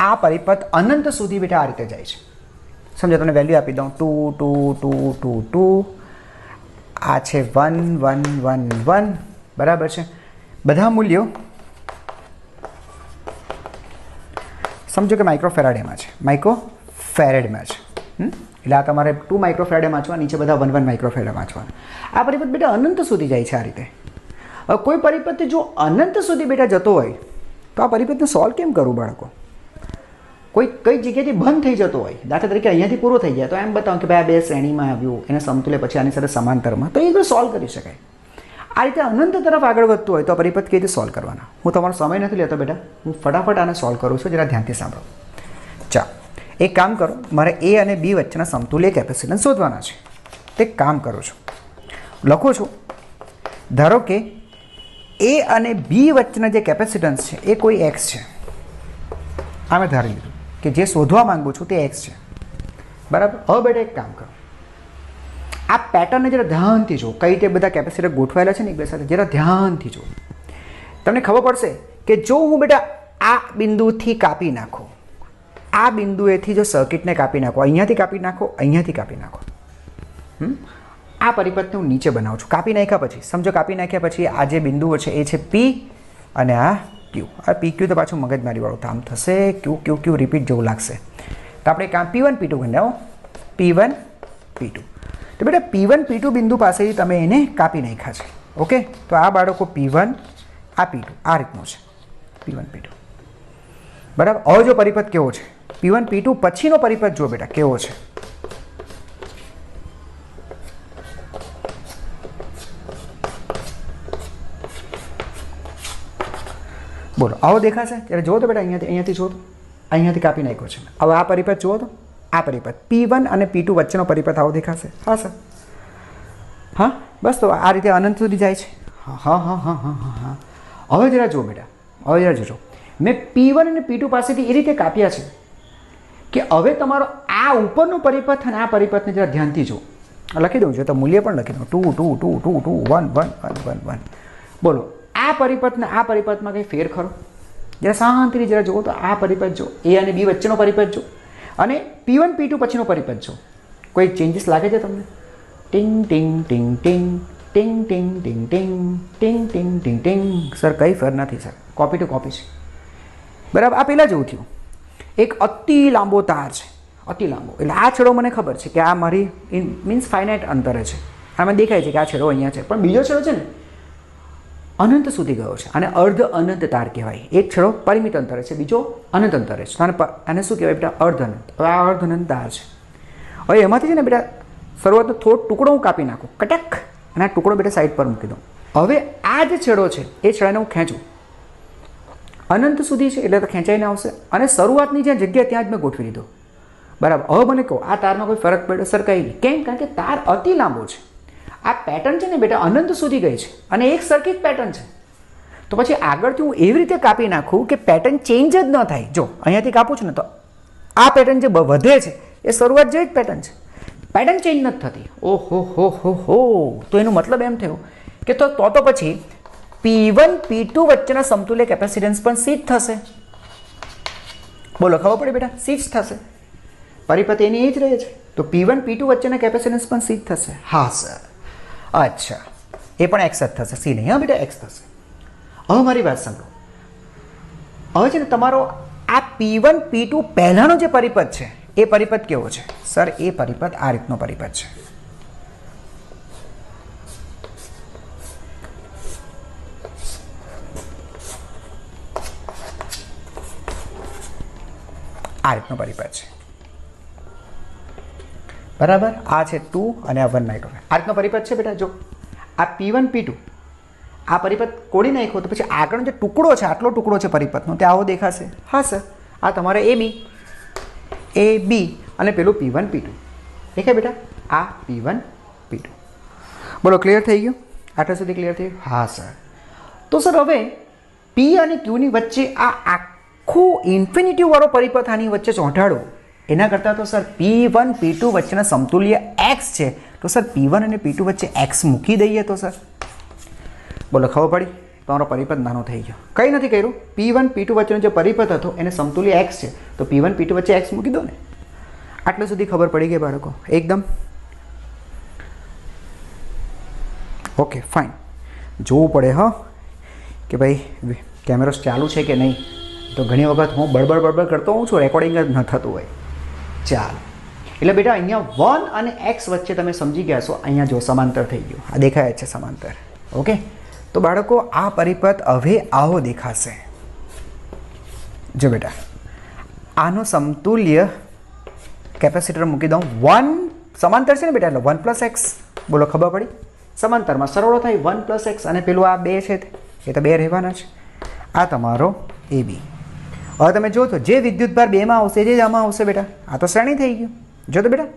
આ પરિપથ અનંત સુધી બેટા આ રીતે જાય છે. સમજો તમને વેલ્યુ આપી દઉં 2 2 2 2 2. આ છે 1 1 1 1. બરાબર છે. બધા મૂલ્યો સમજો કે માઇક્રોફેરાડેમાં છે, માઇક્રોફેરેડમાં છે. એટલે આ તમારે 2 માઇક્રોફેરાડે વાંચવા, નીચે બધા 1 1 માઇક્રોફેરાડે વાંચવાના. આ પરિપથ બેટા અનંત સુધી જાય છે આ રીતે. હવે કોઈ પરિપથ જો અનંત સુધી બેટા જતો હોય તો આ પરિપથને સોલ્વ કેમ કરવું બાળકો? કોઈ કઈ જગ્યાએથી બંધ થઈ જતો હોય, દાખલા તરીકે અહીંયાથી પૂરો થઈ જાય તો એમ બતાવો કે ભાઈ આ બે શ્રેણીમાં આવ્યું, એને સમતુલ્ય પછી આની સાથે સમાંતરમાં, તો એ સોલ્વ કરી શકાય. આ રીતે અનંત તરફ આગળ વધતું હોય તો પરિપથ કેવી રીતે સોલ્વ કરવાના? હું તમારો સમય નથી લેતો બેટા, હું ફટાફટ આને સોલ્વ કરું છું, જરા ધ્યાનથી સાંભળો. ચાલો એક કામ કરો, મારે A અને B વચ્ચેના સમતુલ્ય કેપેસિટન્સ શોધવાના છે. તે કામ કરું છું. લખું છું. ધારો કે એ અને બી વચ્ચેના જે કેપેસિટન્સ છે એ કોઈ એક્સ છે. આ મેં ધારી લીધું કે જે શોધવા માંગુ છું તે એક્સ છે. બરાબર. હવે બેટા એક કામ કરો, આ પેટર્નને જરા ધ્યાનથી જો, કઈ રીતે બધા કેપેસિટર ગોઠવાયેલા છે ને એક બે સાથે, જરા ધ્યાનથી જો. તમને ખબર પડશે કે જો હું બેટા આ બિંદુથી કાપી નાખું, આ બિંદુએથી જો સર્કિટને કાપી નાખો, અહીંયાથી કાપી નાખો, અહીંયાથી કાપી નાખો, આ પરિપથને હું નીચે બનાવું છું. કાપી નાખ્યા પછી સમજો, કાપી નાખ્યા પછી આ જે બિંદુઓ છે એ છે પી અને આ ક્યુ. આ પી ક્યુ તો પાછું મગજમારીવાળું કામ થશે, ક્યુ ક્યુ ક્યુ રિપીટ જેવું લાગશે. તો આપણે કામ P1 P2 બનાવો, P1 P2. તો બેટા P1 P2 બિંદુ પાસેથી તમે એને કાપી નાખ્યા છે. ઓકે, તો આ બાળકો P1 આ P2 આ રીતનું છે, P1 P2. બરાબર. હવે જો પરિપથ કેવો છે, P1 P2 પછીનો પરિપથ જો બેટા કેવો છે. બોલો, આવો દેખાશે? ત્યારે જુઓ તો બેટા, અહીંયાથી જુઓ તો, અહીંયાથી કાપી નાખ્યો છે. હવે આ પરિપથ જુઓ તો, આ પરિપથ P1 અને P2 વચ્ચેનો પરિપથ આવો દેખાશે. હા સર, હા બસ. તો આ રીતે અનંત સુધી જાય છે. હા હા હા હા હા હા હા. હવે જરા જુઓ બેટા, હવે જરા જોજો, મેં P1 અને P2 પાસેથી એ રીતે કાપ્યા છે કે હવે તમારો આ ઉપરનો પરિપથ અને આ પરિપથને જરા ધ્યાનથી જુઓ. લખી દઉં છું તો મૂલ્ય પણ લખી દઉં, 2 2 2 2 2 1 1 1 1 1. બોલો, આ પરિપથને આ પરિપથમાં કંઈ ફેર ખરો? જરા શાંતિથી જરા જુઓ તો આ પરિપથ જો, એ અને બી વચ્ચેનો પરિપથ જો, અને P1 P2 પછીનો પરિપથ જો, કોઈ ચેન્જીસ લાગે છે તમને? ટિંગ ટિંગ ટિંગ ટિંગ ટિંગ ટિંગ ટિંગ ટિંગ ટિંગ ટિંગ ટિંગ ટિંગ. સર કંઈ ફેર નથી સર, કોપી ટુ કોપી છે. બરાબર. આ પહેલાં જેવું થયું. એક અતિ લાંબો તાર છે, અતિ લાંબો, એટલે આ છેડો મને ખબર છે કે આ મારી મીન્સ ફાઇનાઇટ અંતરે છે, આમાં દેખાય છે કે આ છેડો અહીંયા છે, પણ બીજો છેડો છે ને અનંત સુધી ગયો છે, અને અર્ધ અનંત તાર કહેવાય. એક છેડો પરિમિત અંતરે છે, બીજો અનંત અંતરે છે, અને આને શું કહેવાય બેટા? અર્ધ અનંત. હવે આ અર્ધ અનંત તાર છે. હવે એમાંથી છે ને બેટા શરૂઆતનો થોડો ટુકડો હું કાપી નાખું, કટક, અને આ ટુકડો બેટા સાઈડ પર મૂકી દઉં. હવે આ જે છેડો છે એ છેડાને હું ખેંચું, અનંત સુધી છે એટલે તો ખેંચાઈને આવશે, અને શરૂઆતની જ્યાં જગ્યા ત્યાં જ મેં ગોઠવી દીધો. બરાબર. હવે મને કહો, આ તારમાં કોઈ ફરક પડ્યો? સર કંઈ નહીં. કેમ? કારણ કે તાર અતિ લાંબો છે. આ પેટર્ન છે ને બેટા અનંત સુધી ગઈ છે, અને એક સરખી જ પેટર્ન છે. તો પછી આગળથી હું એવી રીતે કાપી નાખું કે પેટર્ન ચેન્જ જ ન થાય. જો અહીંયાથી કાપું છું ને તો આ પેટર્ન જે વધે છે એ શરૂઆત જેવી જ પેટર્ન છે, પેટર્ન ચેન્જ નથી થતી. ઓહો હો હો હો. તો એનો મતલબ એમ થયો કે તો પછી P1 P2 વચ્ચેના સમતુલ્ય કેપેસિટન્સ પણ સીધ થશે. બોલો, ખબર પડી બેટા? સીધ થશે. પરિપથ એની એ જ રહે છે. તો P1 P2 વચ્ચેના કેપેસિટન્સ પણ સીધ થશે. હા સર. અચ્છા, એ પણ એક્સ જ થશે, સી નહીં. હા બેટા, એક્સ થશે. હવે મારી વાત સાંભળો. હવે છે ને તમારો આ P1 P2 પહેલાનો જે પરિપથ છે એ પરિપથ કેવો છે? સર એ પરિપથ આ રીતનો પરિપથ છે. આ રીતનો પરિપથ છે. બરાબર. આ છે 2 અને આ 1 માઇક્રોફેરાડ. આ રીતનો પરિપથ છે બેટા. જો આ P1 P2 આ પરિપથ કોડી નાખ્યો તો પછી આગળનો જે ટુકડો છે, આટલો ટુકડો છે પરિપથનો, તે આવો દેખાશે. હા સર. આ તમારે એ બી અને પેલું P1 P2 દેખાય બેટા? આ P1 P2. બોલો, ક્લિયર થઈ ગયું? આટલા સુધી ક્લિયર થઈ ગયું? હા સર. તો સર હવે P અને Qની વચ્ચે આ આખું ઇન્ફિનિટી વાળો પરિપથ આની વચ્ચે ચોંટાડો, એના કરતાં તો સર P1 P2 વચ્ચેના સમતુલ્ય x છે, તો સર P1 અને P2 વચ્ચે x મૂકી દઈએ તો સર. બોલો, ખબર પડી? તમારો પરિપથ નાનો થઈ ગયો. કંઈ નથી કર્યું. P1 P2 વચ્ચેનો જે પરિપથ હતો એને સમતુલ્ય x છે, તો P1 P2 વચ્ચે x મૂકી દો ને. આટલે સુધી ખબર પડી ગઈ બાળકો? એકદમ ઓકે, ફાઇન. જોવું પડે હા કે ભાઈ કેમેરો ચાલુ છે કે નહીં. તો ઘણી વખત હું બળબડ કરતો હોઉં છું, રેકોર્ડિંગ જ ન થતું હોય. ચાલો, એટલે બેટા અહીંયા 1 અને x વચ્ચે તમે સમજી ગયા છો. અહીંયા જો સમાંતર થઈ ગયું, આ દેખાય છે સમાંતર. ઓકે, તો બાળકો આ પરિપથ હવે આવો દેખાશે. જો બેટા, આનો સમતુલ્ય કેપેસિટર મૂકી દઉં. 1 સમાંતર છે ને બેટા, એટલે 1 + x. બોલો, ખબર પડી? સમાંતરમાં સરળો થાય 1 + x, અને પેલું આ 2 છે એ તો 2 રહેવાના છે. આ તમારો AB. હવે તમે જો તો જે વિદ્યુતભાર 2માં આવશે જે જ આમાં આવશે બેટા. આ તો શ્રેણી થઈ ગયું. જો તો બેટા,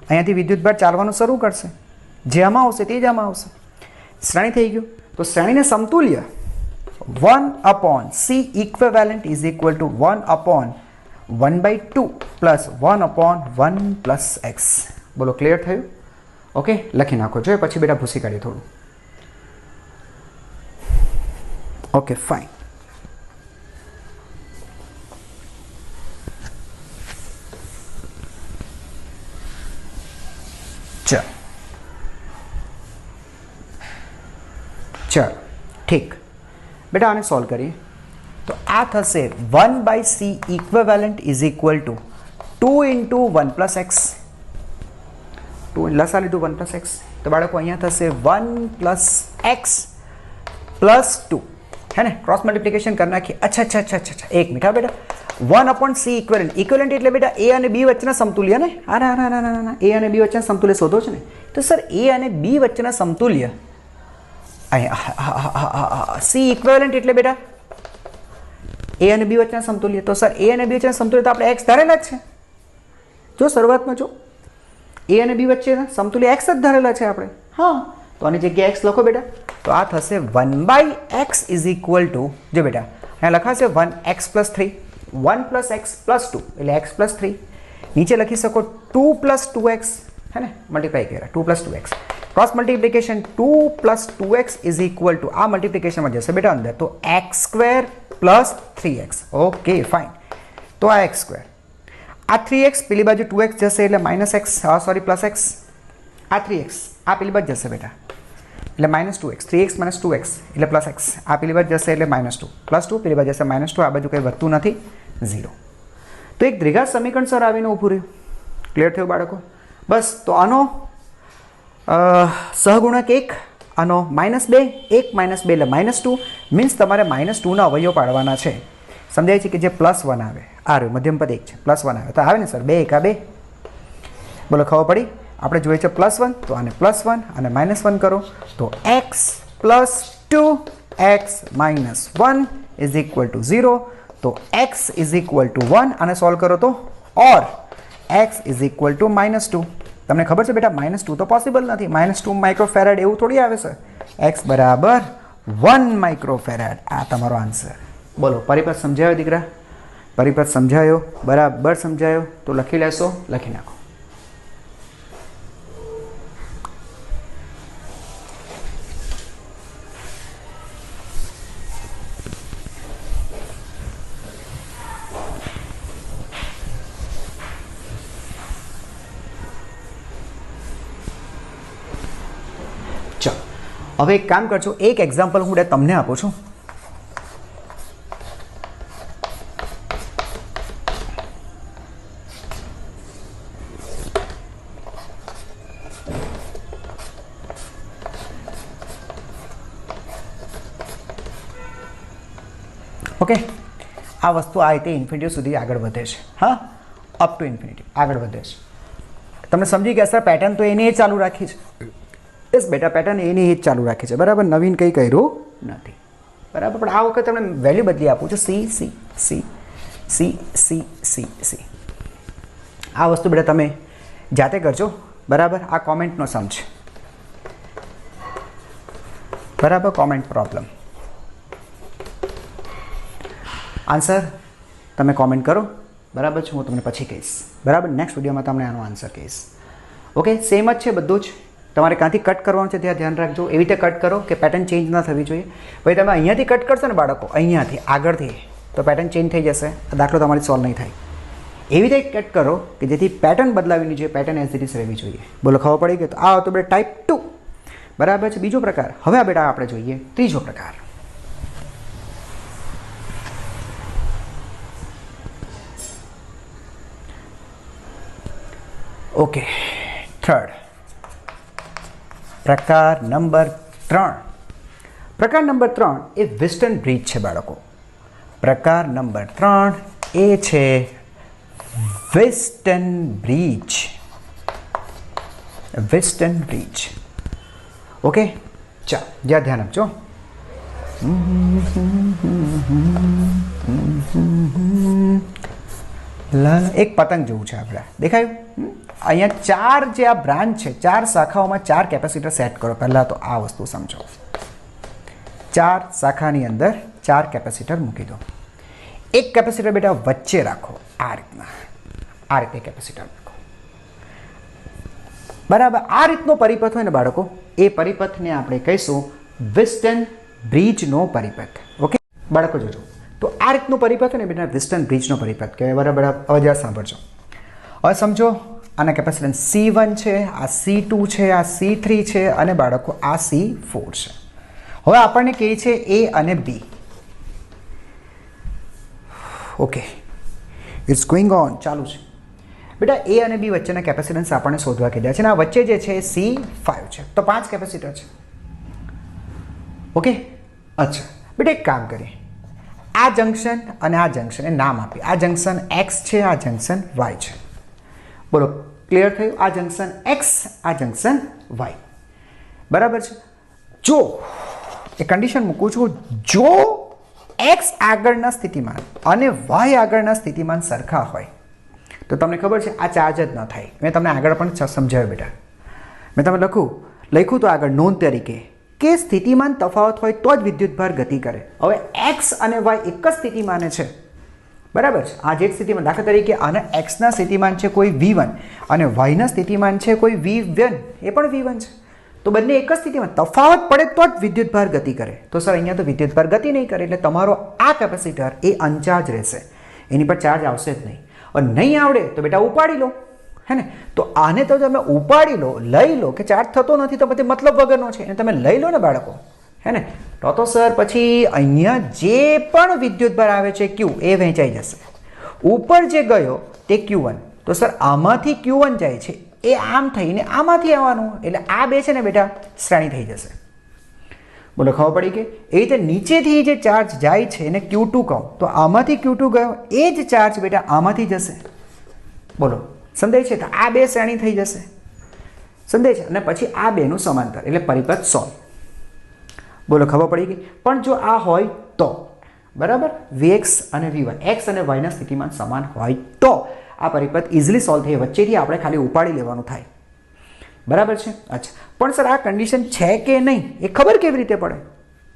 અહીંયાથી વિદ્યુતભાર ચાલવાનું શરૂ કરશે, જે આમાં આવશે તે જ આમાં આવશે. શ્રેણી થઈ ગયું. તો શ્રેણીને સમતુલ્ય 1/c equivalent is equal two 1/1/2 plus 1/1 plus x. બોલો ક્લિયર થયું? ઓકે, લખી નાખો. જોઈએ પછી બેટા ભૂસી કાઢીએ થોડું. Okay fine. ચાલો ઠીક બેટા, આને સોલ્વ કરીએ તો આ થશે 1/c equivalent is equal two 2 into 1 plus x. 2 લસા લીધું 1 પ્લસ એક્સ, તો બાળકો અહીંયા થશે 1 પ્લસ એક્સ પ્લસ 2, है ना. क्रॉस मल्टीप्लिकेशन કરી નાખીએ. अच्छा એક મિનિટ હા બેટા. 1/c equivalent. ઇક્વિવેલન્ટ એટલે બેટા a અને b વચ્ચેના સમતુલ્ય ને. ના a અને b વચ્ચેના સમતુલ્ય શોધો છે ને. તો સર a અને b વચ્ચેના સમતુલ્ય અહીંયા c ઇક્વિવેલન્ટ એટલે બેટા a અને b વચ્ચેના સમતુલ્ય. તો સર a અને b વચ્ચેના સમતુલ્ય તો આપણે x ધારેલા જ છે. જો શરૂઆતમાં જો a અને b વચ્ચેના સમતુલ્ય x જ ધારેલા છે આપણે. હા, તો આની જગ્યાએ x લખો બેટા. તો આ થશે 1/x ઇઝ ઇક્વલ ટુ, જો બેટા અહીંયા લખાશે 1x plus 3, 1 plus x plus 2 એટલે x પ્લસ 3. નીચે લખી શકો 2 પ્લસ 2x, है ना, મલ્ટીપ્લાય કર્યા 2 plus 2x. Cross multiplication 2 plus 2x is equal to आ मल्टीप्लिकेशन में जैसे बेटा अंदर तो x square plus 3x. Okay fine. तो आ x स्क्वायर, आ 3x पीली बाजू 2x जैसे એટલે minus X, sorry plus X. आ 3x आ पीली बाजू जैसे बेटा એટલે minus 2x, 3x minus 2x એટલે प्लस x. आ पीली बाजू जैसे એટલે माइनस 2 प्लस 2 पीली बाजू जैसे माइनस 2. आ बाजू कई વધતું નથી, 0. तो एक દ્વિઘાત સમીકરણ સર આવીને ઊભું રહ્યું. ક્લિયર થયું બાળકો? બસ. તો આનો સહગુણક 1, આનો -2, 1 -2 એટલે -2 મીન્સ તમારે -2ના અવયવ પાડવાના છે. સમજાય છે કે જે +1 આવે, આ રહ્યું મધ્યમ પદ 1 છે, +1 આવે તો આવે ને સર 2 × 2. બોલો ખબર પડી? આપણે જોઈએ છે +1, તો આને +1 અને -1 કરો તો x + 2x - 1 is equal two 0. તો x ઇઝ ઇક્વલ ટુ 1 આને સોલ્વ કરો તો ઓર x ઇઝ ઇક્વલ ટુ -2. તમને ખબર છે બેટા -2 તો પોસિબલ નથી. -2 માઇક્રોફેરાડ એવું થોડી આવે છે. x બરાબર 1 માઇક્રોફેરાડ. આ તમારો આન્સર. બોલો પરિપથ સમજાયો દીકરા? પરિપથ સમજાયો? બરાબર સમજાયો? તો લખી લેશો, લખી નાખો. હવે એક કામ કરજો, એક એક્ઝામ્પલ હું તમને આપું છું. ઓકે, આ વસ્તુ આ રીતે ઇન્ફિનિટી સુધી આગળ વધે છે. હા, અપ ટુ ઇન્ફિનિટી આગળ વધે છે. તમને સમજી ગયા સર? પેટર્ન તો એની ચાલુ રાખી છે. યસ બેટા, પેટર્ન એની જ ચાલુ રાખી છે. બરાબર, નવીન કંઈ કર્યું નથી. બરાબર, પણ આ વખતે તમને વેલ્યુ બદલી આપું છું. C C C C C C C. આ વસ્તુ બેટા તમે જાતે કરજો. બરાબર, આ કોમેન્ટનો સમ છે. બરાબર, કોમેન્ટ પ્રોબ્લેમ. આન્સર તમે કોમેન્ટ કરો. બરાબર છે, હું તમને પછી કહીશ. બરાબર, નેક્સ્ટ વિડીયોમાં તમને આનો આન્સર કહીશ. ઓકે, સેમ જ છે બધું જ. તમારે ક્યાંથી કટ કરવાનું છે ત્યાં ધ્યાન રાખજો. એવી રીતે કટ કરો કે પેટર્ન ચેન્જ ના થવી જોઈએ. ભાઈ તમે અહીંયાથી કટ કરશો ને બાળકો, અહીંયાથી આગળથી, તો પેટર્ન ચેન્જ થઈ જશે. દાખલો તમારી સોલ્વ નહીં થાય. એવી રીતે કટ કરો કે જેથી પેટર્ન બદલાવીની જોઈએ, પેટર્ન એઝ ઇટ ઇઝ રહેવી જોઈએ. બોલો ખબર પડી ગઈ? તો આ હતો બેટા ટાઈપ 2. બરાબર છે. બીજો પ્રકાર. હવે આ બેટા આપણે જોઈએ ત્રીજો પ્રકાર. ઓકે, થર્ડ પ્રકાર નંબર 3. પ્રકાર નંબર 3 એ વેસ્ટર્ન બ્રિજ છે બાળકો. પ્રકાર નંબર 3 એ છે western bridge. Western bridge. Okay, ચાલો જ્યાં ધ્યાન આપજો. એક પતંગ જેવું છે આપણે, દેખાયું? અહીંયા ચાર જે આ બ્રાન્ચ છે, ચાર શાખાઓમાં ચાર કેપેસિટર સેટ કરો. પહેલાં તો આ વસ્તુ સમજો. ચાર શાખાની અંદર ચાર કેપેસિટર મૂકી દો. એક કેપેસિટર બેટા વચ્ચે રાખો, આ રીતના, આ રીતે કેપેસિટર રાખો. બરાબર. આ રીતનો પરિપથ હોય ને બાળકો, એ પરિપથને આપણે કહીશું વિસ્ટન બ્રિજનો પરિપથ. ઓકે બાળકો, જોજો. તો આ રીતનો પરિપથ હોય ને બેટા વિસ્ટન બ્રિજનો પરિપથ કહેવાય. બરાબર. અવાજ સાંભળજો. હવે સમજો, આના કેપેસિટન્સ C1 છે, આ C2 છે, આ C3 છે અને બાળકો આ C4 છે. હવે આપણને કહે છે A અને B. Okay, it's going on, ચાલુ છે બેટા. A અને B વચ્ચેના કેપેસિટન્સ આપણને શોધવા કીધા છે અને આ વચ્ચે જે છે C5 છે. તો 5 કેપેસિટર છે. ઓકે, અચ્છા બેટા, એક કામ કરીએ. આ જંક્શન અને આ જંક્શન એ નામ આપીએ. આ જંક્શન X છે, આ જંક્શન Y છે. બોલો, ક્લિયર થયું? આ જંક્શન X, આ જંક્શન Y. બરાબર છે. જો એ કન્ડિશન મૂકું છું, જો X આગળના સ્થિતિમાન અને Y આગળના સ્થિતિમાન સરખા હોય તો તમને ખબર છે આ ચાર્જ જ ન થાય. મેં તમને આગળ પણ સમજાવ્યું બેટા. મેં તમે લખ્યું તો આગળ નોંધ તરીકે કે સ્થિતિમાન તફાવત હોય તો જ વિદ્યુતભાર ગતિ કરે. હવે X અને Y એક જ સ્થિતિમાને છે. બરાબર છે. આ જે સ્થિતિમાન, દાખલા તરીકે આના Xના સ્થિતિમાન છે કોઈ V1 અને Yના સ્થિતિમાન છે કોઈ V1, એ પણ V1 છે. તો બંને એક જ સ્થિતિમાં તફાવત પડે તો જ વિદ્યુતભાર ગતિ કરે. તો સર અહીંયા તો વિદ્યુતભાર ગતિ નહીં કરે, એટલે તમારો આ કેપેસિટર એ અનચાર્જ રહેશે, એની પર ચાર્જ આવશે જ નહીં. અને નહીં આવડે તો બેટા ઉપાડી લો, હે ને? તો આને તો તમે ઉપાડી લો, લઈ લો, કે ચાર્જ થતો નથી તો પછી મતલબ વગરનો છે, એને તમે લઈ લો ને બાળકો, હે ને? તો સર પછી અહીંયા જે પણ વિદ્યુતભાર આવે છે Q, એ વહેંચાઈ જશે. ઉપર જે ગયો તે Q1, તો સર આમાંથી Q1 જાય છે એ આમ થઈને આમાંથી આવવાનું, એટલે આ બે છે ને બેટા શ્રેણી થઈ જશે. બોલો, ખબર પડી કે? એ રીતે નીચેથી જે ચાર્જ જાય છે એને Q2 કહું, તો આમાંથી Q2 ગયો એ જ ચાર્જ બેટા આમાંથી જશે. બોલો, સમજાય છે? તો આ બે શ્રેણી થઈ જશે, સમજાય છે? અને પછી આ બેનું સમાંતર, એટલે પરિપથ સોલ્વ. બોલો, ખબર પડી ગઈ? પણ જો આ હોય તો, બરાબર, Vx અને V1 X અને Y ના સ્થિતિમાન સમાન હોય તો આ પરિપથ ઇઝીલી સોલ્વ થઈ. વચ્ચેથી આપણે ખાલી ઉપાડી લેવાનું થાય. બરાબર છે? અચ્છા, પણ સર આ કન્ડિશન છે કે નહીં એ ખબર કેવી રીતે પડે?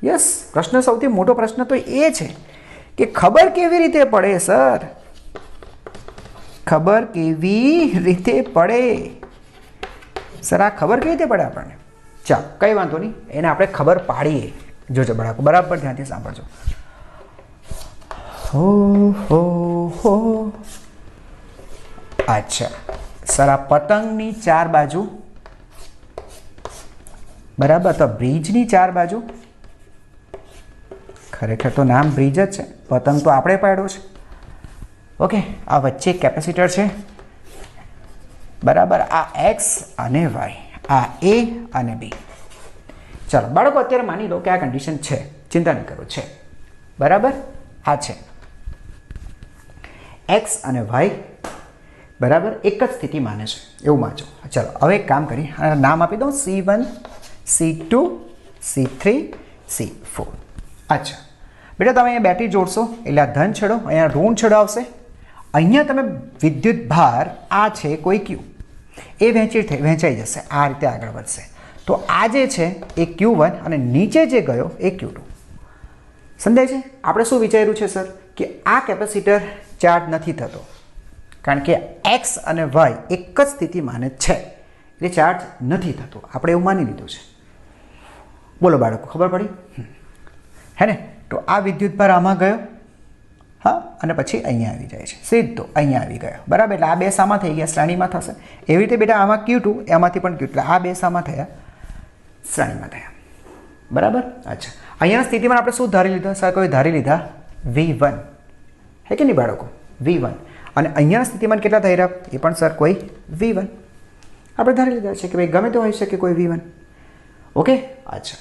યસ, પ્રશ્ન સૌથી મોટો પ્રશ્ન તો એ છે કે ખબર કેવી રીતે પડે સર? ખબર કેવી રીતે પડે સર? આ ખબર કેવી રીતે પડે આપણને? ચાલો, કંઈ વાંધો નહીં, એને આપણે ખબર પાડીએ. જોજો બાળકો, બરાબર ધ્યાનથી સાંભળજો. હો. અચ્છા સર, આ પતંગની ચાર બાજુ, બરાબર, તો બ્રિજની ચાર બાજુ, ખરેખર તો નામ બ્રિજ જ છે, પતંગ તો આપણે પાડ્યો છે. ઓકે, આ વચ્ચે કેપેસિટર છે, બરાબર. આ X અને Y, આ A અને B. ચાલો બાળકો, અત્યારે માની લો કે આ કન્ડિશન છે, ચિંતા નહીં કરો, છે. બરાબર, આ છે X અને Y, બરાબર, એક જ સ્થિતિ માને છે એવું માનજો. ચાલો હવે એક કામ કરી, નામ આપી દઉં C1, C2, C3, C4. અચ્છા બેટા, તમે અહીંયા બેટરી જોડશો એટલે આ ધન છેડો, અહીંયા ઋણ છેડો આવશે. અહીંયા તમે વિદ્યુત ભાર આ છે કોઈ Q, એ વહેંચાઈ જશે, આ રીતે આગળ વધશે. તો આ જે છે એ Q1 અને નીચે જે ગયો એ Q2. સમજાય છે? આપણે શું વિચાર્યું છે સર કે આ કેપેસિટર ચાર્જ નથી થતો કારણ કે X અને Y એક જ સ્થિતિમાન છે, એટલે ચાર્જ નથી થતો. આપણે એવું માની લીધું છે. બોલો બાળકો, ખબર પડી? હે ને? તો આ વિદ્યુતભાર આમાં ગયો, હા, અને પછી અહીંયા આવી જાય છે, સીધો અહીંયા આવી ગયો. બરાબર, એટલે આ બે સામા થઈ ગયા, શ્રેણીમાં થશે. એવી રીતે બેટા આમાં Q2, એમાંથી પણ Q2, એટલે આ બે સામા થયા, શ્રેણીમાં થયા. બરાબર. અચ્છા, અહીંયા સ્થિતિમાં આપણે શું ધારી લીધા સર? કોઈ ધારી લીધા V1, હે કે નહીં બાળકો? V1. અને અહીંયા સ્થિતિમાન કેટલા થઈ રહ્યા? એ પણ સર કોઈ V1 આપણે ધારી લીધા છે કે ભાઈ ગમે તો હોઈ શકે કોઈ V1. ઓકે. અચ્છા,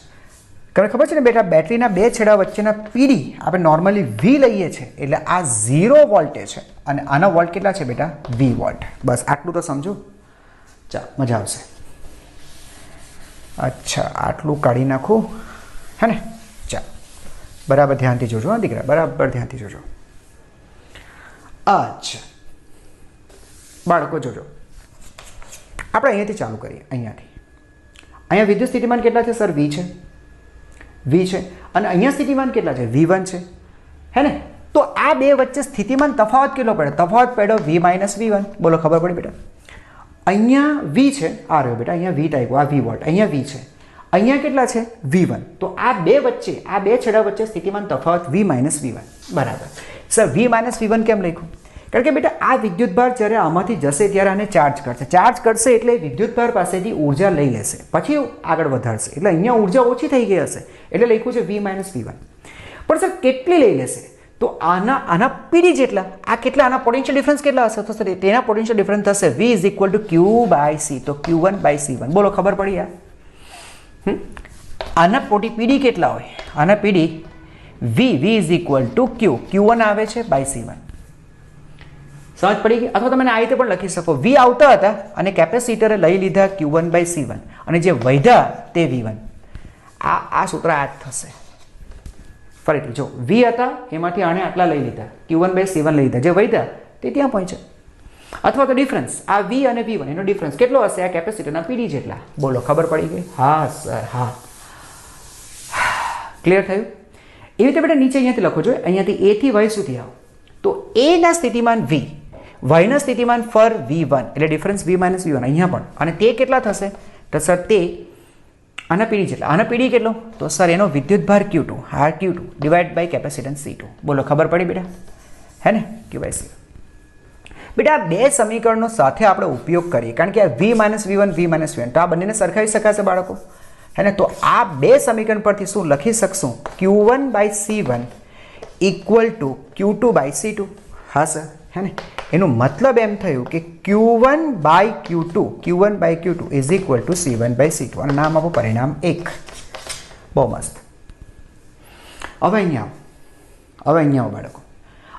તમને ખબર છે ને બેટા, બેટરીના બે છેડા વચ્ચેના PD આપણે નોર્મલી V લઈએ છીએ, એટલે આ 0 વોલ્ટે છે અને આના વોલ્ટ કેટલા છે બેટા? V volt. બસ આટલું તો સમજો. ચાલો, મજા આવશે. અચ્છા, આટલું કાઢી નાખું, હે ને? ચાલો, બરાબર ધ્યાનથી જોજો હા દીકરા, બરાબર ધ્યાનથી જોજો. અચ્છા, બાળકો જોજો, આપણે અહીંયાથી ચાલુ કરીએ. અહીંયા વિદ્યુત સ્થિતિમાન કેટલા છે સર? V છે અને અહીંયા સ્થિતિમાન કેટલા છે? V1 છે, હે ને? તો આ બે વચ્ચે સ્થિતિમાન તફાવત કેટલો પડે? તફાવત પડ્યો V - V1. બોલો ખબર પડી બેટા? અહીંયા V છે, આ રહ્યો બેટા, અહીંયા V ટાઈપ, આ V વોટ, અહીંયા V છે, અહીંયા કેટલા છે? V1. તો આ બે વચ્ચે, આ બે છેડા વચ્ચે સ્થિતિમાન તફાવત V - V1. બરાબર. સર V - V1 કેમ લખ્યું? કારણ કે બેટા આ વિદ્યુતભાર જ્યારે આમાંથી જશે ત્યારે આને ચાર્જ કરશે. ચાર્જ કરશે એટલે વિદ્યુતભાર પાસેથી ઉર્જા લઈ લેશે, પછી આગળ વધારશે. એટલે અહીંયા ઉર્જા ઓછી થઈ ગઈ હશે એટલે લખ્યું છે V - V1. પણ સર કેટલી લઈ લેશે? તો આના પીડી જેટલા, આ કેટલા, આના પોટેન્શિયલ ડિફરન્સ કેટલા હશે? તો સર તેના પોટેન્શિયલ ડિફરન્સ થશે V = Q/C. તો Q1/C1. બોલો ખબર પડી? આના પીડી કેટલા હોય? આના પીડી V = Q, Q1 આવે છે by C1. સમજ પડી ગઈ? અથવા તમે આ રીતે પણ લખી શકો, V આવતા હતા અને કેપેસિટરે લઈ લીધા Q1/C1 અને જે વધ્યા તે V1. આ સૂત્ર આ જ થશે. ફરીથી જો V હતા એમાંથી આણે આટલા લઈ લીધા, Q1/C1 લઈ લીધા, જે વધ્યા તે ત્યાં પહોંચ્યા. અથવા તો ડિફરન્સ, આ V અને V1 એનો ડિફરન્સ કેટલો હશે? આ કેપેસિટરના પીડી જેટલા. બોલો ખબર પડી ગઈ? હા સર, હા. ક્લિયર થયું? એવી રીતે બેટા નીચે અહીંયાથી લખો છો, અહીંયાથી A થી Y સુધી આવો તો A ના સ્થિતિમાન V, Y ના સ્થિતિમાન ફર V1 એટલે ડિફરન્સ V - V1 અહીંયા પણ. અને તે કેટલા થશે? તો સર તે આના પીડી જેટલા. આના પીડી કેટલો? તો સર એનો વિદ્યુતભાર Q2, હા Q2 divide by capacitance C2. બોલો ખબર પડી બેટા? હે ને? Q/C. બેટા આ બે સમીકરણો સાથે આપણે ઉપયોગ કરીએ કારણ કે આ V - V1, V - V1 તો આ બંનેને સરખાવી શકાશે બાળકો, હે ને? તો આ બે સમીકરણ પરથી શું લખી શકશું? Q1/C1 = Q2/C2. હા સર, હે ને? એનું મતલબ એમ થયું કે Q1/Q2 = C1/C2 અને નામ આપો પરિણામ 1. બહુ મસ્ત. હવે અહીંયા આવો બાળકો.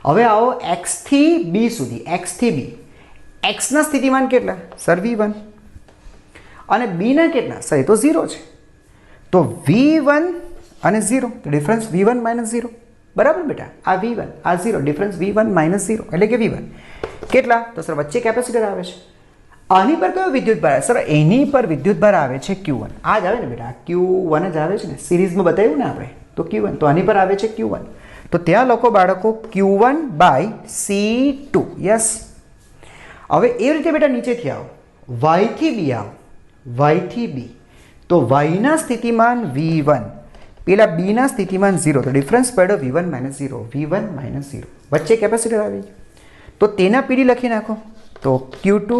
હવે આવો X થી B સુધી. X થી B. X ના સ્થિતિમાન કેટલા? Sir V1. અને B ના કેટલા? સર એ તો 0 છે. તો V1 અને 0 તો ડિફરન્સ V1 - 0. બરાબર બેટા? આ V1, આ 0, ડિફરન્સ V1 - 0 એટલે કે V1 કેટલા? તો સર વચ્ચે કેપેસિટર આવે છે. આની પર કયો વિદ્યુતભાર? સર એની પર વિદ્યુતભાર આવે છે Q1. આ જ આવે ને બેટા? Q1 જ આવે છે ને, સિરીઝમાં બતાવ્યું ને આપણે. તો Q1, તો આની પર આવે છે Q1. તો ત્યાં લખો બાળકો Q1/C2. યસ. હવે એ રીતે બેટા નીચેથી આવો, Y થી B આવો, Y થી B. તો Y ના સ્થિતિમાન V1, પેલા B ના સ્થિતિમાન 0, તો ડિફરન્સ પડ્યો V1 - 0, V1 - 0. વચ્ચે કેપેસિટર આવી ગયું તો તેના પીડી લખી નાખો. તો Q2,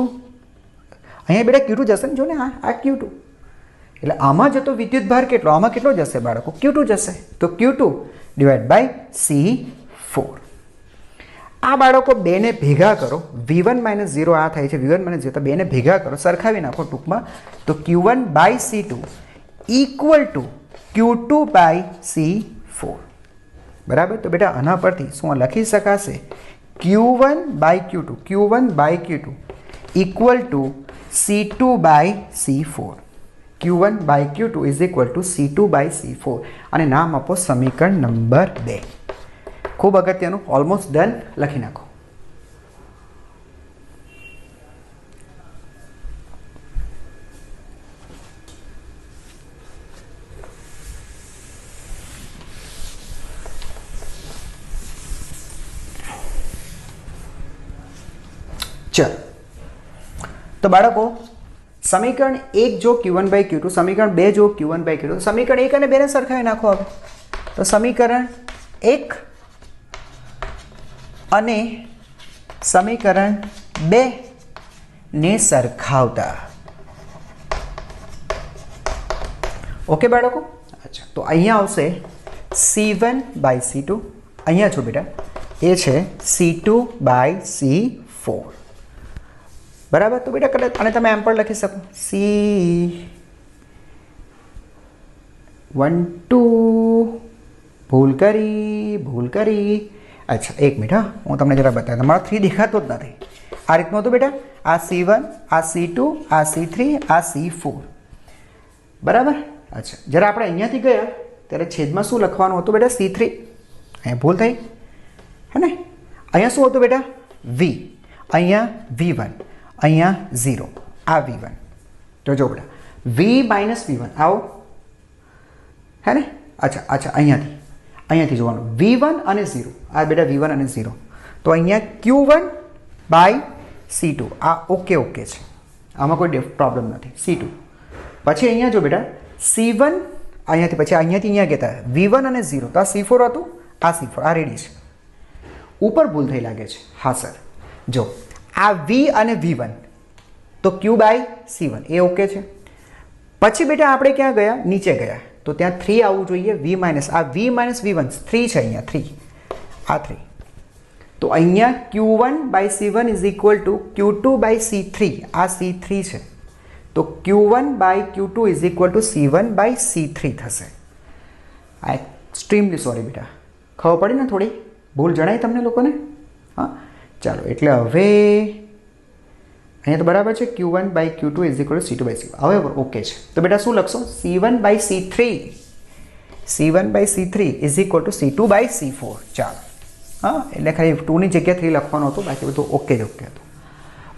અહીંયા બેટા Q2 જશે ને, જો ને આ Q2. એટલે આમાં જતો વિદ્યુતભાર કેટલો? આમાં કેટલો જશે બાળકો? Q2 જશે. તો Q2 / C4. આ બાળકો બેને ભેગા કરો, V1 - 0 આ થાય છે, V1 - 0, તો બેને ભેગા કરો, સરખાવી નાખો ટૂંકમાં. તો Q1/C2 = Q2/C4. બરાબર? તો બેટા આના પરથી શું લખી શકાશે? Q1/Q2 = C2/C4. Q1/Q2 = C2/C4 અને નામ આપો સમીકરણ નંબર 2. ખૂબ અગત્યનું, ઓલમોસ્ટ ડન. લખી નાખો. ચલો તો બાળકો સમીકરણ 1 જો Q1/Q2, સમીકરણ 2 જો Q1/Q2, સમીકરણ 1 અને 2 ને સરખાવી નાખો. હવે તો સમીકરણ 1 અને સમીકરણ 2 ને સરખાવતા. ઓકે બાળકો? અચ્છા, તો અહીંયા આવશે C1/C2. અહીંયા છો બેટા, એ છે C2/C4. બરાબર? તો બેટા કદાચ અને તમે એમ પણ લખી શકો C12. ભૂલ કરી. અચ્છા એક મિનિટ, હા હું તમને જરા બતાવું. તમારો 3 દેખાતો જ નથી. આ રીતનું હતું બેટા. આ C1, આ C2, આ C3, આ C4. બરાબર? અચ્છા, જ્યારે આપણે અહીંયાથી ગયા ત્યારે છેદમાં શું લખવાનું હતું બેટા? C3. અહીંયા ભૂલ થઈ, હે ને? અહીંયા શું હતું બેટા? V. અહીંયા V1. અહીંયા 0 આ V1 તો જો બેટા V માઇનસ V1 આવો હે ને અચ્છા અહીંયાથી જોવાનું V1 અને 0 આ બેટા V1 અને 0 તો અહીંયા Q1 બાય C2 આ ઓકે છે આમાં કોઈ પ્રોબ્લેમ નથી C2 પછી અહીંયા જો બેટા C1 અહીંયાથી અહીંયા કહેતા V1 અને 0 તો આ C4 હતું આ C4 આ રેડી છે ઉપર ભૂલ થઈ લાગે છે હા સર જો આ V અને V1 તો Q by C1 A okay છે પછી બેટા આપણે ક્યાં ગયા નીચે ગયા તો ત્યાં 3 આવવું જોઈએ V માઇનસ આ V માઇનસ V1 3 છે અહીંયા 3 આ 3 તો અહીંયા Q1 by C1 is equal to Q2 by C3 આ C3 છે તો Q1 by Q2 is equal to C1 by C3 થશે આ એક્સ્ટ્રીમલી સોરી બેટા ખબર પડી ને થોડી ભૂલ જણાય તમને લોકોને હા ચાલો એટલે હવે અહીંયા તો બરાબર છે Q1 by Q2 is equal to C2 by C1 હવે ઓકે છે તો બેટા શું લખશો C1 by C3 is equal to C2 by C4 ચાલો હા એટલે ખાલી 2 ની જગ્યાએ 3 લખવાનું હતું બાકી બધું ઓકે જ ઓકે હતું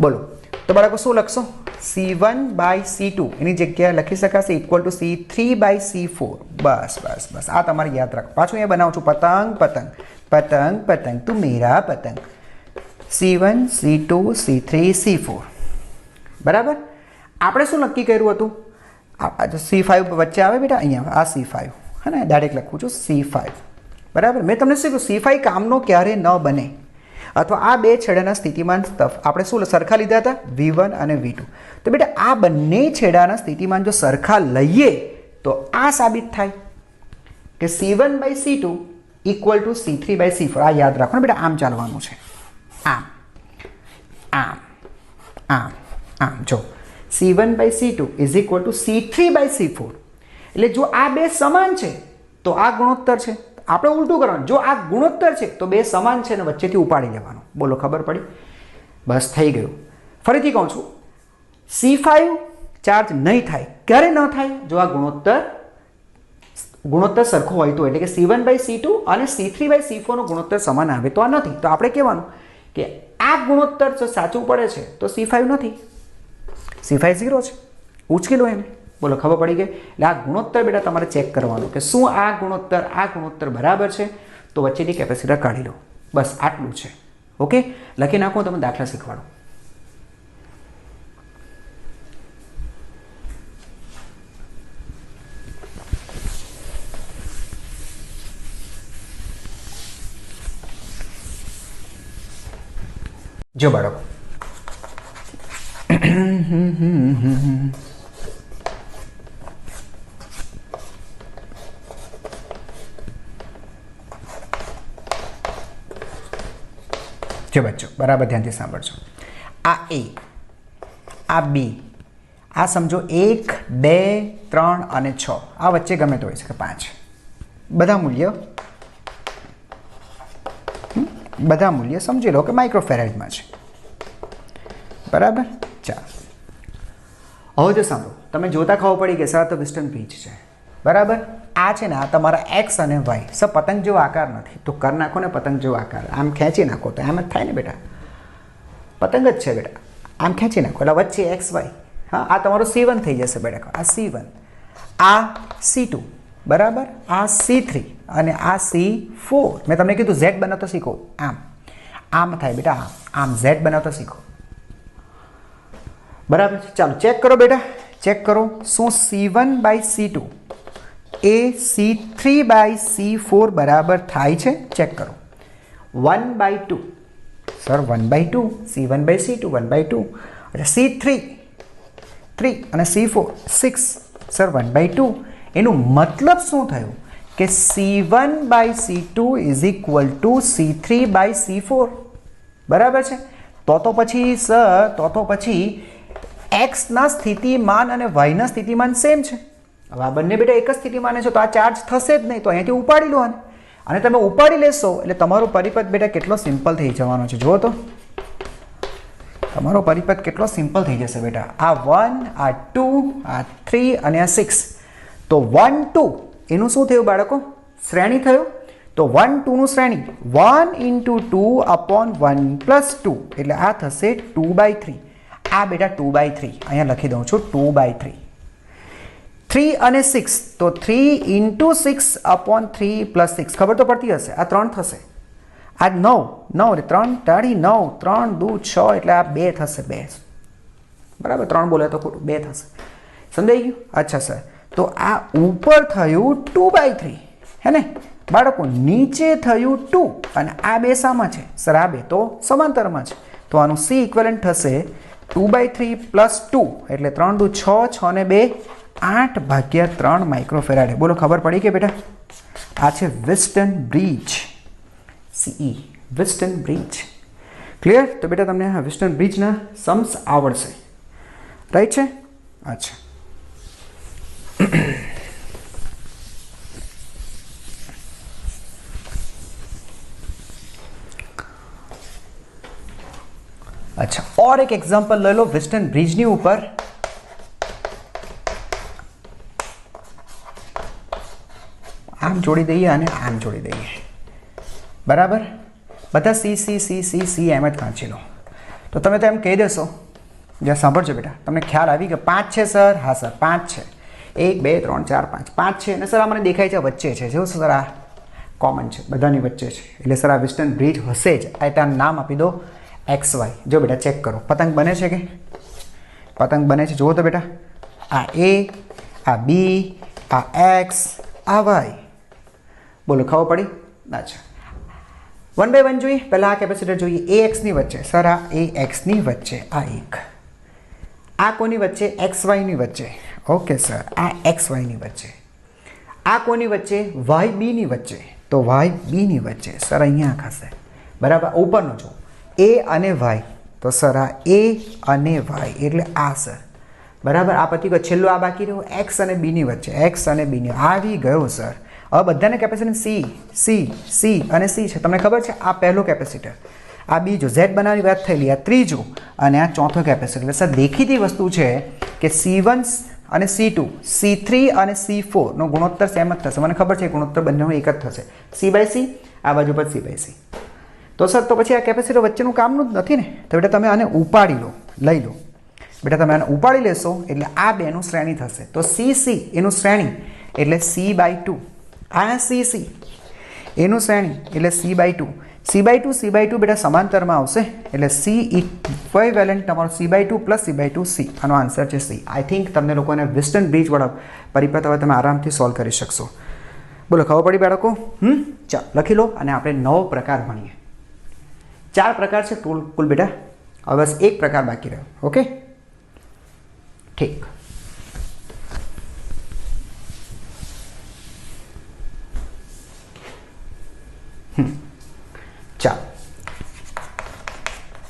બોલો તો બાળકો શું લખશો C1 બાય C2 એની જગ્યાએ લખી શકાશે equal to C3 by C4 બસ આ તમારે યાદ રાખો પાછું અહીંયા બનાવું છું પતંગ તું મેરા પતંગ C1 C2 C3 C4 બરાબર આપણે શું નક્કી કર્યું હતું C5 વચ્ચે આવે બેટા અહીંયા આ C5 હે ને ડાયરેક્ટ લખું છું C5 બરાબર મેં તમને શું કહ્યું C5 કામનો ક્યારે ન બને અથવા આ બે છેડાના સ્થિતિમાન આપણે શું સરખા લીધા હતા V1 અને V2 તો બેટા આ બંને છેડાના સ્થિતિમાન જો સરખા લઈએ તો આ સાબિત થાય કે C1 by C2 equal to C3 by C4 આ યાદ રાખો ને બેટા આમ ચાલવાનું છે આમ જો C1 by C2 is equal to C3 by C4 એટલે જો આ બે સમાન છે તો આ ગુણોત્તર છે આપણે ઉલટું કરવાનું જો આ ગુણોત્તર છે તો બે સમાન છે ને વચ્ચેથી ઉપાડી લેવાનું બોલો ખબર પડી બસ થઈ ગયું ફરીથી કહું છું C5 ચાર્જ નહીં થાય ક્યારે ન થાય જો આ ગુણોત્તર સરખો હોય તો એટલે કે C1 બાય C2 અને C3 બાય C4 નો ગુણોત્તર સમાન આવે તો આ નથી તો આપણે કહેવાનું કે આ ગુણોત્તર જો સાચું પડે છે તો C5 નથી C5 0 છે ઉચકી લો એને બોલો ખબર પડી ગઈ એટલે આ ગુણોત્તર બેટા તમારે ચેક કરવાનું કે શું આ ગુણોત્તર બરાબર છે તો વચ્ચેથી કેપેસિટર કાઢી લો બસ આટલું છે ઓકે લખી નાખો તમે દાખલા શીખવાડો જો બાળકો જો બચ્ચો બરાબર ધ્યાનથી સાંભળજો આ A આ B આ સમજો 1 2 3 અને 6 આ વચ્ચે ગમે તો હોઈ શકે 5 બધા મૂલ્ય સમજી લો કે માઇક્રોફેરાડમાં છે બરાબર ચાલો હવે જો સાંભળો તમે જોતા ખબર પડી કે સર તો વેસ્ટર્ન પીચ છે બરાબર આ છે ને આ તમારા એક્સ અને વાય સર પતંગ જેવો આકાર નથી તો કરી નાખો ને પતંગ જેવો આકાર આમ ખેંચી નાખો તો આમ જ થાય ને બેટા પતંગ જ છે બેટા આમ ખેંચી નાખો એટલે વચ્ચે એક્સ વાય હા આ તમારો C1 થઈ જશે બેટા આ C1 આ C2 બરાબર આ C3 અને આ C4 મેં તમને કીધું Z બનાવતા શીખો આમ થાય બેટા આમ Z બનાવતા શીખો બરાબર ચાલો ચેક કરો બેટા ચેક કરો શું C1 by C2 A C3 by C4 બરાબર થાય છે ચેક કરો 1/2 સર 1/2 C1 બાય C2 1/2 अच्छा C3 3 અને C4 6 સર 1/2 એનું મતલબ શું થયું કે C1 by C2 is equal to C3 by C4 બરાબર છે તો પછી x ના સ્થિતિમાન અને y ના સ્થિતિમાન સેમ છે હવે આ બંને બેટા એક જ સ્થિતિમાન છે તો આ ચાર્જ થશે જ નહીં તો અહીંયાથી ઉપાડી લો અને તમે ઉપાડી લેશો એટલે તમારો પરિપથ બેટા કેટલો સિમ્પલ થઈ જવાનો છે જુઓ તો તમારો પરિપથ કેટલો સિમ્પલ થઈ જશે બેટા આ 1 આ 2 આ 3 અને આ 6 તો 1 2 એનું શું થયું બાળકો શ્રેણી થયું તો 1 2 નું શ્રેણી 1 × 2 / 1 + 2 એટલે આ થશે 2/3 આ બેટા 2/3 અહીંયા લખી દઉં છું 2/3 3 અને 6 તો 3 × 6 / 3 + 6 ખબર તો પડતી હશે આ 3 થશે આ 9 એટલે 3 ટાળી 9 3 2 6 એટલે આ 2 થશે 2 બરાબર 3 બોલે તો ખોટું 2 થશે સમજાઈ ગયું અચ્છા સર તો આ ઉપર થયું 2/3 હે ને બાળકો નીચે થયું 2 અને આ બે સામા છે સર આ બે તો સમાંતરમાં છે તો આનું સી ઇક્વિવેલન્ટ થશે 2/3 + 2 એટલે 3 2 6 6 ને 2 8/3 માઇક્રોફેરાડે બોલો ખબર પડી કે બેટા આ છે વિસ્ટન બ્રિજ સીઈ વિસ્ટન બ્રિજ ક્લિયર તો બેટા તમને આ વિસ્ટન બ્રિજના सम्स આવડશે રાઈટ છે અચ્છા अच्छा और एक एग्जांपल ले लो विस्टन ब्रिज ની ઉપર આમ જોડી દઈએ અને આમ જોડી દઈએ બરાબર બધા C C C C C એમ જ કાંચી લો તો તમે તો એમ કહી દેશો જ્યાં સાંભળજો બેટા તમને ખ્યાલ આવી કે 5 છે સર હા સર 5 છે 1 2 3 4 5 5 છે અને સર આ મને દેખાય છે વચ્ચે છે જો સર આ કોમન છે બધાની વચ્ચે છે એટલે સર આ વિસ્ટન બ્રિજ હશે જ આ તારું નામ આપી દો XY જો બેટા ચેક કરો પતંગ બને છે કે પતંગ બને છે જુઓ તો બેટા આ A આ B આ X આ Y બોલો ખબર પડી અચ્છા 1 by 1 જોઈએ પહેલા આ કેપેસિટર જોઈએ AX ની વચ્ચે સર આ AX ની વચ્ચે આ એક આ કોની વચ્ચે XY ની વચ્ચે ઓકે સર આ XY ની વચ્ચે આ કોની વચ્ચે YB ની વચ્ચે તો YB ની વચ્ચે સર અહીંયા ખાશે બરાબર ઉપરનો જો A અને Y તો સર આ A અને Y એટલે આ સર બરાબર આ પતી ગયો છેલ્લો આ બાકી રહ્યો X અને B ની વચ્ચે X અને B ની આવી ગયો સર હવે બધાને કેપેસિટન્સ C અને C છે તમને ખબર છે આ પહેલો કેપેસિટર આ બીજો Z બનાવવાની વાત થયેલી આ ત્રીજો અને આ ચોથો કેપેસિટર સર દેખીતી વસ્તુ છે કે C1 અને C2 C3 અને C4 નો ગુણોત્તર સેમ જ થશે મને ખબર છે ગુણોત્તર બંનેનો એક જ થશે C/C આ બાજુ પર C/C તો સર તો પછી આ કેપેસિટર વચ્ચેનું કામનું જ નથી ને તો બેટા તમે આને ઉપાડી લો લઈ લો બેટા તમે આને ઉપાડી લેશો એટલે આ બેનું શ્રેણી થશે તો CC એનું શ્રેણી એટલે C/2 આ CC એનું શ્રેણી એટલે C/2 C/2 બેટા સમાંતરમાં આવશે એટલે C ઇક્વિવેલન્ટ તમારો C/2 + C/2 C આનો આન્સર છે C આઈ થિંક તમને લોકોને વિસ્ટન બ્રિજ વાળા પરિપથ હવે તમે આરામથી સોલ્વ કરી શકશો બોલો ખબર પડી બાળકો ચાલો લખી લો અને આપણે નવો પ્રકાર ભણીએ 4 પ્રકાર છે કુલ બેટા હવે બસ એક પ્રકાર બાકી રહ્યો ઓકે ઠીક ચાલો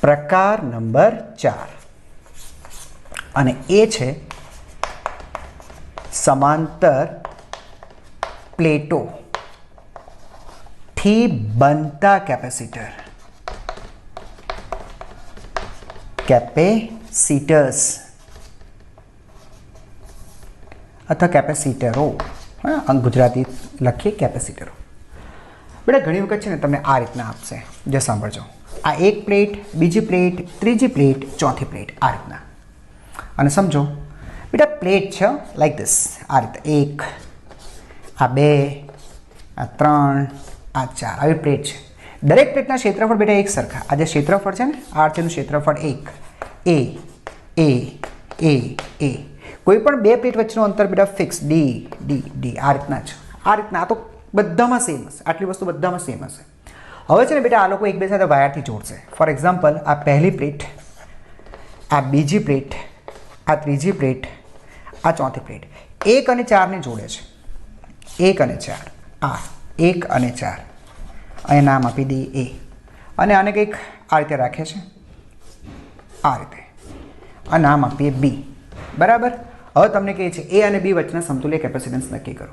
પ્રકાર નંબર 4 અને એ છે સમાંતર પ્લેટો થી બનતા કેપેસિટર કેપેસિટર્સ અથવા કેપેસિટરો ગુજરાતી લખીએ કેપેસિટરો બેટા ઘણી વખત છે ને તમને આ રીતના આપશે જે સાંભળજો આ એક પ્લેટ બીજી પ્લેટ ત્રીજી પ્લેટ ચોથી પ્લેટ આ રીતના અને સમજો બેટા પ્લેટ છે લાઈક ધીસ આ રીતે એક આ બે આ ત્રણ આ ચાર આવી પ્લેટ છે દરેક પ્લેટના ક્ષેત્રફળ બેટા એક સરખા આ જે ક્ષેત્રફળ છે ને આ તેનું ક્ષેત્રફળ એક એ કોઈ પણ બે પ્લેટ વચ્ચેનું અંતર બેટા ફિક્સ ડી આ રીતના છે આ રીતના આ તો બધામાં સેમ હશે આટલી વસ્તુ બધામાં સેમ હશે હવે છે ને બેટા આ લોકો એકબીજા સાથે વાયરથી જોડશે ફોર એક્ઝામ્પલ આ પહેલી પ્લેટ આ બીજી પ્લેટ આ ત્રીજી પ્લેટ આ ચોથી પ્લેટ 1 અને 4 ને જોડે છે 1 અને 4 આ 1 અને 4 અહીં નામ આપી દઈએ એ અને આને કંઈક આ રીતે રાખે છે આ રીતે આ નામ આપીએ બી બરાબર હવે તમને કહે છે એ અને બી વચ્ચેના સમતુલ્ય કેપેસિટન્સ નક્કી કરો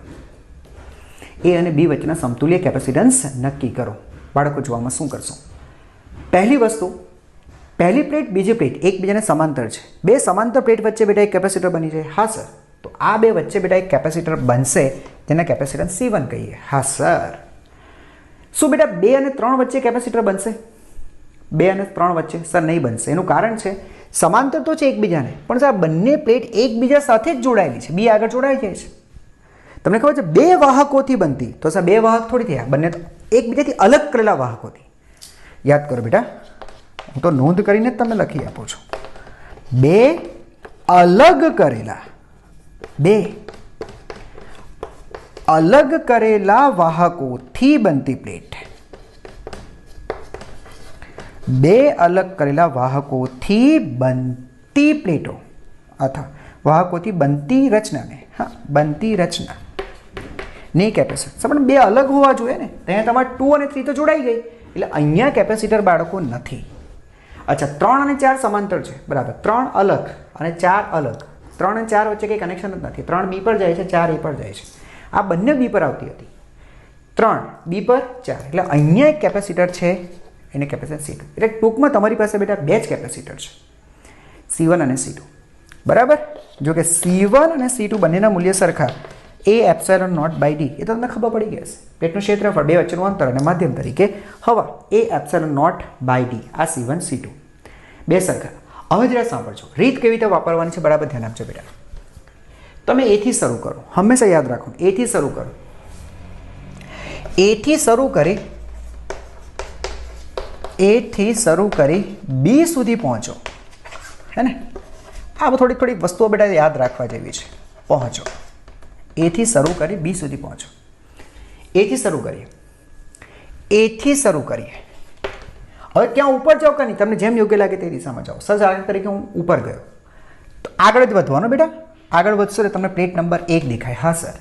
એ અને બી વચ્ચેના સમતુલ્ય કેપેસિટન્સ નક્કી કરો બાળકો જોવામાં શું કરશો પહેલી વસ્તુ પહેલી પ્લેટ બીજી પ્લેટ એકબીજાને સમાંતર છે બે સમાંતર પ્લેટ વચ્ચે બેટા એક કેપેસિટર બની જાય હા સર તો આ બે વચ્ચે બેટા એક કેપેસિટર બનશે જેને કેપેસિટન્સ C1 કહીએ હા સર શું બેટા 2 અને 3 વચ્ચે કેપેસિટર બનશે 2 અને 3 વચ્ચે સર નહીં બનશે એનું કારણ છે સમાંતર તો છે એકબીજાને, પણ આ બંને પ્લેટ એકબીજા સાથે જ જોડાયેલી છે, બી આગળ જોડાઈ જાય છે. તમને ખબર છે બે વાહકોથી બનતી, તો બે વાહક થોડી થયા, બંને તો એકબીજાથી અલગ કરેલા વાહકોથી. યાદ કરો બેટા, હું તો નોંધ કરીને જ તમને લખી આપું છું. બે અલગ કરેલા વાહકોથી બનતી પ્લેટ, બે અલગ કરેલા વાહકોથી બનતી પ્લેટો અથવા વાહકોથી બનતી રચનાને, બનતી રચના ની કેપેસિટર પણ બે અલગ હોવા જોઈએ ને. ત્યાં તમારે 2 અને 3 તો જોડાઈ ગઈ, એટલે અહીંયા કેપેસિટર બાળકો નથી. અચ્છા, 3 અને 4 સમાંતર છે, બરાબર. 3 અલગ અને 4 અલગ. 3 અને 4 વચ્ચે કંઈ કનેક્શન જ નથી. 3 બી પર જાય છે, 4 એ પર જાય છે. આ બંને બી પર આવતી હતી, 3 બી પર 4, એટલે અહીંયા એક કેપેસિટર છે, એને કેપેસિટર C2. એટલે ટૂંકમાં તમારી પાસે બેટા બે જ કેપેસિટર છે, C1 અને C2, બરાબર. જો કે C1 અને C2 બંનેના મૂલ્ય સરખા, એ એપ્સાઇલોન નોટ બાય ડી, એ તો તમને ખબર પડી ગઈ હશે. પેટનું ક્ષેત્રફળ, બે વચ્ચેનું અંતર અને માધ્યમ તરીકે હવા, એ એપ્સાઇલોન નોટ બાય ડી. આ C1 C2 બે સરખા. હવે જરા સાંભળજો, રીત કેવી રીતે વાપરવાની છે, બરાબર ધ્યાન આપજો બેટા. તમે એથી શરૂ કરો, હંમેશા યાદ રાખો, એથી શરૂ કરો. એથી શરૂ કરી બી સુધી પહોંચો, હે ને. આ થોડી વસ્તુઓ બેટા યાદ રાખવા જેવી છે. પહોંચો, એથી શરૂ કરી બી સુધી પહોંચો. એથી શરૂ કરીએ. હવે ક્યાં ઉપર જાઓ કે નહીં, તમને જેમ યોગ્ય લાગે તે દિશામાં જાઓ. સર દાખલા તરીકે હું ઉપર ગયો, તો આગળ જ વધવાનો બેટા. આગળ વધશો એટલે તમને પ્લેટ નંબર 1 દેખાય. હા સર.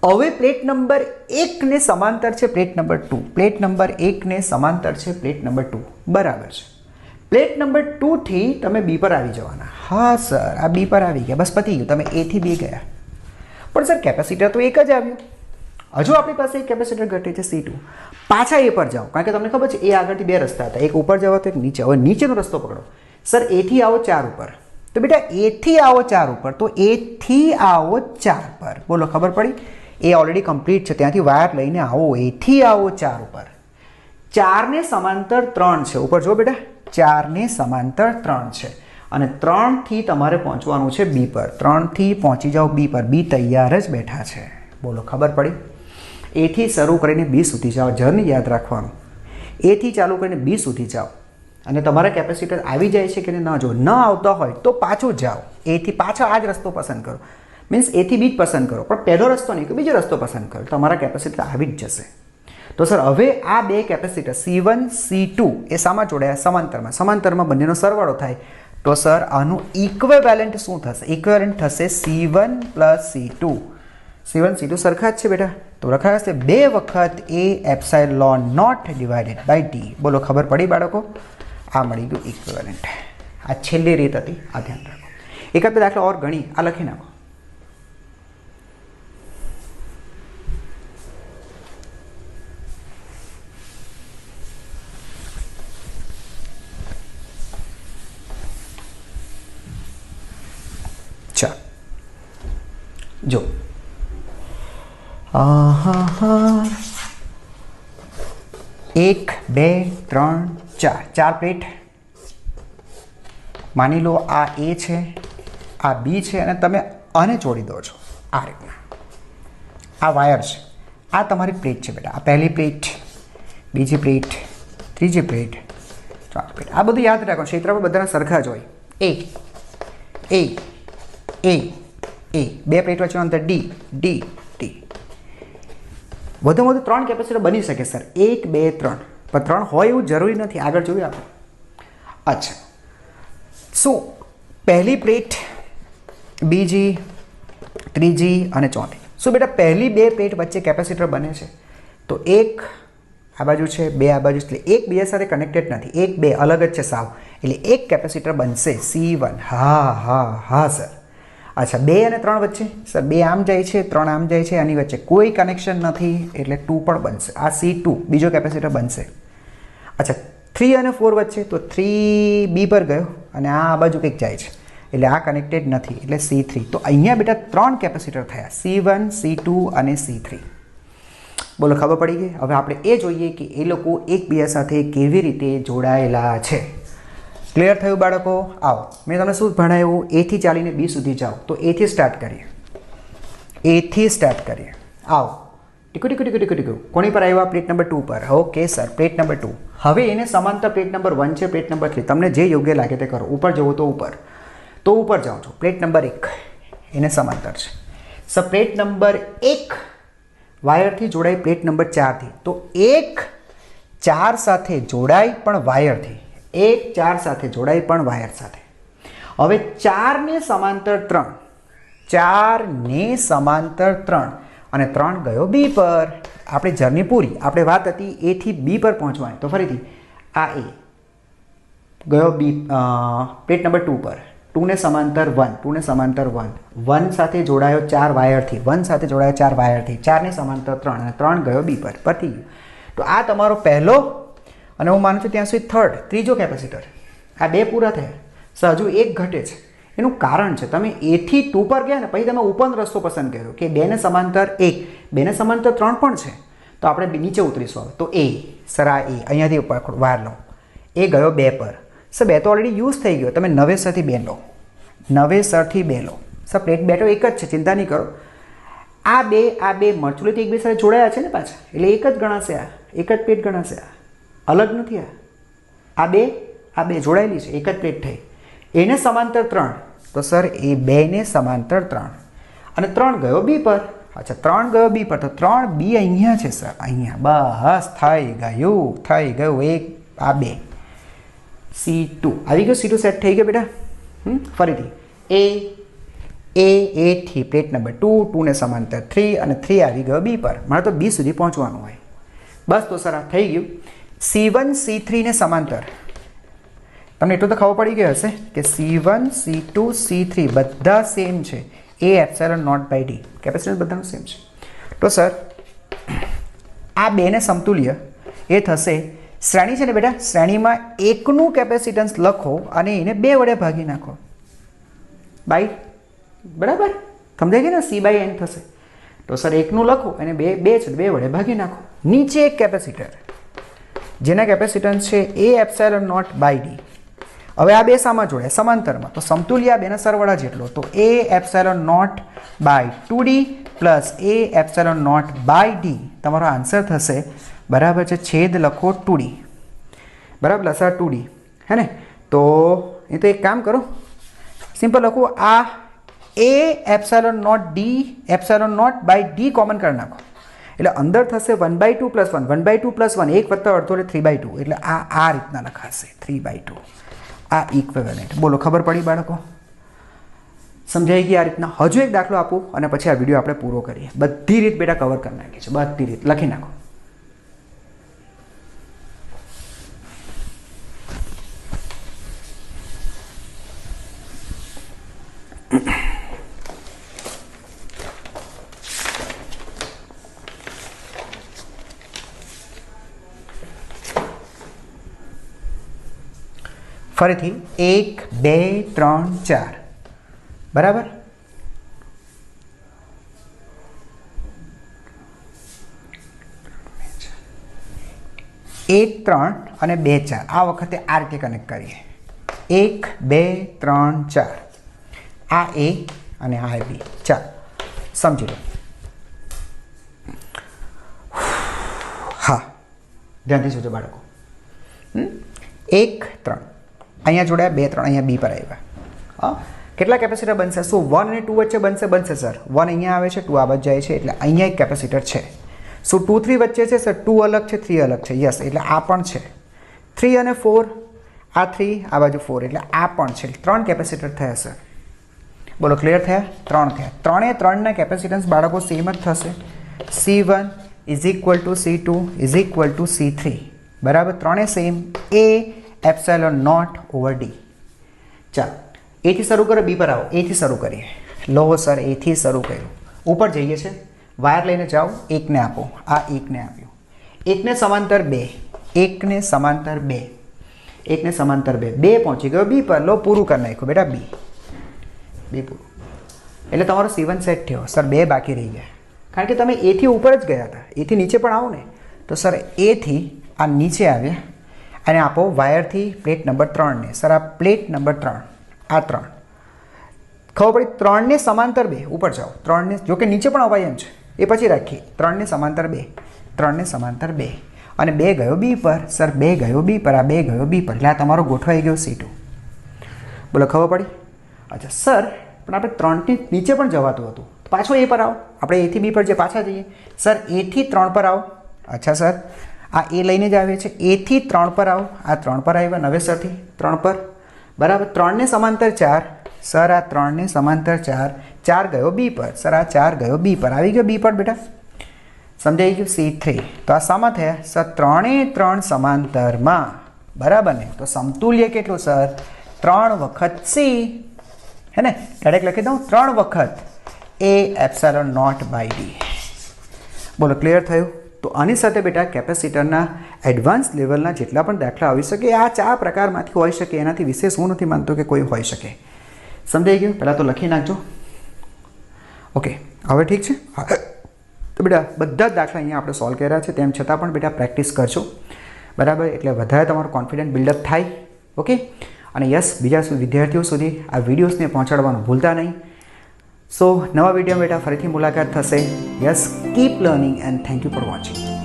હવે પ્લેટ નંબર 1 ને સમાંતર છે પ્લેટ નંબર 2. પ્લેટ નંબર 1 ને સમાંતર છે પ્લેટ નંબર 2, બરાબર છે. પ્લેટ નંબર 2 થી તમે બી પર આવી જવાના. હા સર, આ બી પર આવી ગયા, બસ પતી ગયું, તમે એ થી બી ગયા. પણ સર કેપેસિટર તો એક જ આવ્યું, હજુ આપણી પાસે એક કેપેસિટર ઘટે છે C2. પાછા એ પર જાઓ, કારણ કે તમને ખબર છે એ આગળથી બે રસ્તા હતા, એક ઉપર જવા તો એક નીચે. હવે નીચેનો રસ્તો પકડો. સર એ થી આવો 4 ઉપર, તો બેટા એ થી આવો 4 ઉપર, તો એ થી આવો 4 પર. બોલો, ખબર પડી? એ ઓલરેડી કમ્પ્લીટ છે, ત્યાંથી વાયર લઈને આવો, એથી આવો 4 ઉપર. 4 ને સમાંતર 3 છે ઉપર, જો બેટા 4 ને સમાંતર 3 છે, અને 3 થી તમારે પહોંચવાનું છે બી પર. 3 થી પહોંચી જાઓ બી પર, બી તૈયાર જ બેઠા છે. બોલો, ખબર પડી? એથી શરૂ કરીને બી સુધી જાઓ, જર્ની યાદ રાખવાનું. એથી ચાલુ કરીને બી સુધી જાઓ, અને તમારા કેપેસિટર આવી જાય છે કે ન જો ન આવતા હોય તો પાછું જાઓ, એથી પાછા આ જ રસ્તો પસંદ કરો. મીન્સ એથી બી જ પસંદ કરો, પણ પહેલો રસ્તો નહીં કે બીજો રસ્તો પસંદ કરો, તમારા કેપેસિટર આવી જ જશે. તો સર હવે આ બે કેપેસિટર C1 C2 એ સામાં જોડાયા? સમાંતરમાં. સમાંતરમાં બંનેનો સરવાળો થાય, તો સર આનું ઇક્વિવેલન્ટ શું થશે? ઇક્વિવેલન્ટ થશે C1 plus C2. C1 C2 સરખા જ છે બેટા, તો લખાય હશે 2 વખત A epsilon naught divided by D. બોલો, ખબર પડી બાળકો? આ મળી ગયું ઇક્વિવેલન્ટ. આ છેલ્લી રીત હતી, આ ધ્યાન રાખો. એકાદ બે દાખલા ઓર ગણી, આ લખી નાખો. ચાલો જો, 1 2 3 4 4 પ્લેટ. માની લો આ એ છે, આ બી છે, અને તમે આને જોડી દો છો આ રીતના. આ વાયર છે, આ તમારી પ્લેટ છે બેટા. આ પહેલી પ્લેટ, બીજી પ્લેટ, ત્રીજી પ્લેટ, ચોથી પ્લેટ. આ બધું યાદ રાખો, ક્ષેત્રમાં બધાના સરખા જ હોય. એ બે પ્લેટ વચ્ચેનું અંતર ડી. વધુમાં વધુ 3 કેપેસિટર બની શકે સર, 1 2 3, પણ 3 હોય એવું જરૂરી નથી. આગળ જોઈએ આપણે. અચ્છા, શું પહેલી પ્લેટ, બીજી, ત્રીજી અને ચોથી, શું બેટા પહેલી બે પ્લેટ વચ્ચે કેપેસિટર બને છે? તો એક આ બાજુ છે, બે આ બાજુ, એટલે એક બીજા સાથે કનેક્ટેડ નથી, 1 2 અલગ જ છે સાવ, એટલે એક કેપેસિટર બનશે C1. હા સર. અચ્છા, 2 અને 3 વચ્ચે? સર 2 આમ જાય છે, 3 આમ જાય છે, આની વચ્ચે કોઈ કનેક્શન નથી, એટલે 2 પણ બનશે. આ C2 બીજો કેપેસિટર બનશે. અચ્છા, 3 અને 4 વચ્ચે? તો 3 બી પર ગયો, અને આ બાજુ કંઈક જાય છે, એટલે આ કનેક્ટેડ નથી, એટલે C3. તો અહીંયા બેટા 3 કેપેસિટર થયા, C1 C2 અને C3. બોલો, ખબર પડી ગઈ? હવે આપણે એ જોઈએ કે એ લોકો એકબીજા સાથે કેવી રીતે જોડાયેલા છે. ક્લિયર થયું બાળકો? આવો મેં તમને શું ભણાવ્યું? એથી ચાલીને બી સુધી જાઓ તો એથી સ્ટાર્ટ કરીએ. એથી સ્ટાર્ટ કરીએ. આવો ટીકુ ટીકુ ટીકુ ટીકુ ટીકુ કોની પર આવ્યા? પ્લેટ નંબર 2 પર. Okay sir, plate number 2. હવે એને સમાંતર પ્લેટ નંબર 1 છે, પ્લેટ નંબર 3, તમને જે યોગ્ય લાગે તે કરો. ઉપર જવો તો ઉપર, તો ઉપર જાઉં છું. પ્લેટ નંબર 1 એને સમાંતર છે. સર પ્લેટ નંબર 1 વાયરથી જોડાય પ્લેટ નંબર 4 થી, તો 1 4 સાથે જોડાય પણ વાયરથી, 1 4 સાથે જોડાય પણ વાયર સાથે. હવે 4 ને સમાંતર 3, 4 ને સમાંતર 3 અને 3 ગયો બી પર. આપણે જર્ની પૂરી. આપણે વાત હતી એ થી બી પર પહોંચવાની, તો ફરીથી આ એ ગયો બી પ્લેટ નંબર 2 પર. 2 ને સમાંતર 1, 2 ને સમાંતર 1, 1 સાથે જોડાયો 4 વાયરથી, 1 સાથે જોડાયો 4 વાયરથી, 4 ને સમાંતર 3 અને 3 ગયો બી પર. પતી ગયું. તો આ તમારો પહેલો અને હું માનું છું ત્યાં સુધી થર્ડ, ત્રીજો કેપેસિટર. આ બે પૂરા થયા. સર હજુ એક ઘટે છે. એનું કારણ છે તમે એ થી 2 પર ગયા ને પછી તમે ઓપન રસ્તો પસંદ કર્યો કે 2 ને સમાંતર 1, 2 ને સમાંતર 3 પણ છે, તો આપણે નીચે ઉતરીશું. હવે તો એ સર આ એ અહીંયાથી ઉપર વાર લો. એ ગયો 2 પર. સર 2 તો ઓલરેડી યુઝ થઈ ગયો, તમે નવેસરથી 2 લો. નવેસરથી 2 લો. સર પ્લેટ 2 તો એક જ છે, ચિંતા નહીં કરો. આ બે મર્ચ્યુઅલી એકબીજા સાથે જોડાયા છે ને પાછા, એટલે એક જ ગણાશે. આ એક જ પ્લેટ ગણાશે, આ અલગ નથી. આ બે જોડાયેલી છે, એક જ પ્લેટ થઈ. એને સમાંતર 3, તો સર એ 2 ને સમાંતર 3 અને 3 ગયો બી પર. અચ્છા 3 ગયો બી પર, તો 3 બી અહીંયા છે સર, અહીંયા. બસ થઈ ગયું. એક આ 2 C2 આવી ગયો. C2 સેટ થઈ ગયો બેટા. ફરીથી એ થી પ્લેટ નંબર 2, 2 ને સમાંતર 3 અને 3 આવી ગયો બી પર. મારે તો બી સુધી પહોંચવાનું હોય. બસ તો સર આ થઈ ગયું. C1 C3 ને સમાંતર. તમને એટલું તો ખબર પડી ગયો હશે કે C1 C2 C3 બધા સેમ છે. A epsilon naught by D capacitance બધાનું સેમ છે. તો સર આ બેને સમતુલ્ય એ થશે શ્રેણી છે ને બેટા, શ્રેણીમાં એકનું કેપેસિટન્સ લખો અને એને 2 વડે ભાગી નાખો. બાય બરાબર સમજાય ગયું ને? C બાય N થશે. તો સર એકનું લખો અને 2 છે, 2 વડે ભાગી નાખો. નીચે એક કેપેસિટર જેના કેપેસિટન્સ છે A epsilon naught by D. હવે આ બે સામા જોડે સમાંતરમાં, તો સમતુલ્ય આ બેના સરવાળા જેટલો, તો A epsilon naught by 2D plus A epsilon naught by D. તમારો આન્સર થશે બરાબર છે. છેદ લખો 2D, બરાબર લસા 2D હે ને? તો એ તો એક કામ કરો, સિમ્પલ લખો. આ A epsilon naught D epsilon naught by D common કરી નાખો, એટલે અંદર થશે 1/2 પ્લસ 1, 1/2 પ્લસ 1, 1 વત્તા અડધો એટલે 3/2, એટલે આ રીતના લખાશે 3/2. આ ઇક્વિવેલન્ટ. બોલો ખબર પડી બાળકો? સમજાઈ ગઈ આ રીતના? હજુ એક દાખલો આપું અને પછી આ વિડીયો આપણે પૂરો કરીએ. બધી રીત બેટા કવર કરી નાખી છે, બધી રીત લખી નાખો. ફરીથી 1 2 3 4 બરાબર. એક 3 અને 2 4 આ વખતે આ રીતે કનેક્ટ કરીએ. 1 2 3 4 આ એ અને આ બી. ચાલો સમજી લો. હા ધ્યાનથી જોજો બાળકો. 1 3 અહીંયા જોડ્યા, 2 3 અહીંયા બી પર આવ્યા. હા કેટલા કેપેસિટર બનશે? શું 1 અને 2 વચ્ચે બનશે સર? 1 અહીંયા આવે છે, 2 આ બાજુ જાય છે, એટલે અહીંયા એક કેપેસિટર છે. શું 2 3 વચ્ચે છે સર? 2 અલગ છે, 3 અલગ છે. યસ, એટલે આ પણ છે. 3 અને 4, આ 3 આ બાજુ 4, એટલે આ પણ છે. 3 કેપેસિટર થયા સર. બોલો ક્લિયર થયા? 3 થયા. 3 એ 3ના કેપેસિટન્સ બાળકો સેમ જ થશે. C1 is equal to C2 is equal to C3 બરાબર. 3 એ same. A epsilon naught over D. ચાલો એથી શરૂ કરો, બી પર આવો. એથી શરૂ કરીએ. લો સર એથી શરૂ કર્યું, ઉપર જઈએ છે. વાયર લઈને જાઓ, એકને આપો. આ એકને આપ્યું. એકને સમાંતર 2, એકને સમાંતર 2, એકને સમાંતર 2, 2 પહોંચી ગયો બી પર. લો પૂરું કરી નાખ્યું બેટા બી પૂરું. એટલે તમારો C1 સેટ થયો. સર 2 બાકી રહી ગયા, કારણ કે તમે એથી ઉપર જ ગયા હતા. એથી નીચે પણ આવો ને, તો સર એથી આ નીચે આવ્યા. અને આપો વાયરથી પ્લેટ નંબર 3ને. સર આ પ્લેટ નંબર 3, આ 3 ખબર પડી. 3ને સમાંતર 2 ઉપર જાઓ. 3ને જો કે નીચે પણ અવાય એમ છે, એ પછી રાખીએ. 3ને સમાંતર 2, 3ને સમાંતર 2 અને 2 ગયો બી પર. સર 2 ગયો બી પર, આ 2 ગયો બી પર, એટલે આ તમારો ગોઠવાઈ ગયો C2. બોલો ખબર પડી? અચ્છા સર, પણ આપણે 3ની નીચે પણ જવાતું હતું, પાછો એ પર આવો. આપણે A થી B પર જે પાછા જઈએ. સર A થી 3 પર આવો. અચ્છા સર, આ એ લઈને જ આવે છે. A થી 3 પર આવો. આ 3 પર આવ્યા નવેસરથી 3 પર, બરાબર. 3ને સમાંતર 4. સર આ 3ને સમાંતર 4, 4 ગયો બી પર. સર આ 4 ગયો બી પર, આવી ગયો બી પર બેટા, સમજાઈ ગયું. C3. તો આ શામાં થયા? સર 3 3 સમાંતરમાં, બરાબર ને. તો સમતુલ્ય કેટલું સર? 3 વખત C, હે ને. ડાયરેક્ટ લખી દઉં, 3 વખત A epsilon naught by D. બોલો ક્લિયર થયું? તો આની સાથે બેટા કેપેસિટરના એડવાન્સ લેવલના જેટલા પણ દાખલા આવી શકે, આ 4 પ્રકારમાંથી હોઈ શકે. એનાથી વિશેષ હું નથી માનતો કે કોઈ હોઈ શકે. સમજાઈ ગયું? પહેલાં તો લખી નાખજો. ઓકે, હવે ઠીક છે. તો બેટા બધા જ દાખલા અહીંયા આપણે સોલ્વ કર્યા છે, તેમ છતાં પણ બેટા પ્રેક્ટિસ કરજો, બરાબર. એટલે વધારે તમારો કોન્ફિડન્સ બિલ્ડઅપ થાય. ઓકે. અને યસ, બીજા વિદ્યાર્થીઓ સુધી આ વિડીયોઝને પહોંચાડવાનું ભૂલતા નહીં. સો નવા વિડીયો બેટા ફરીથી મુલાકાત થશે. Yes, keep learning and thank you for watching.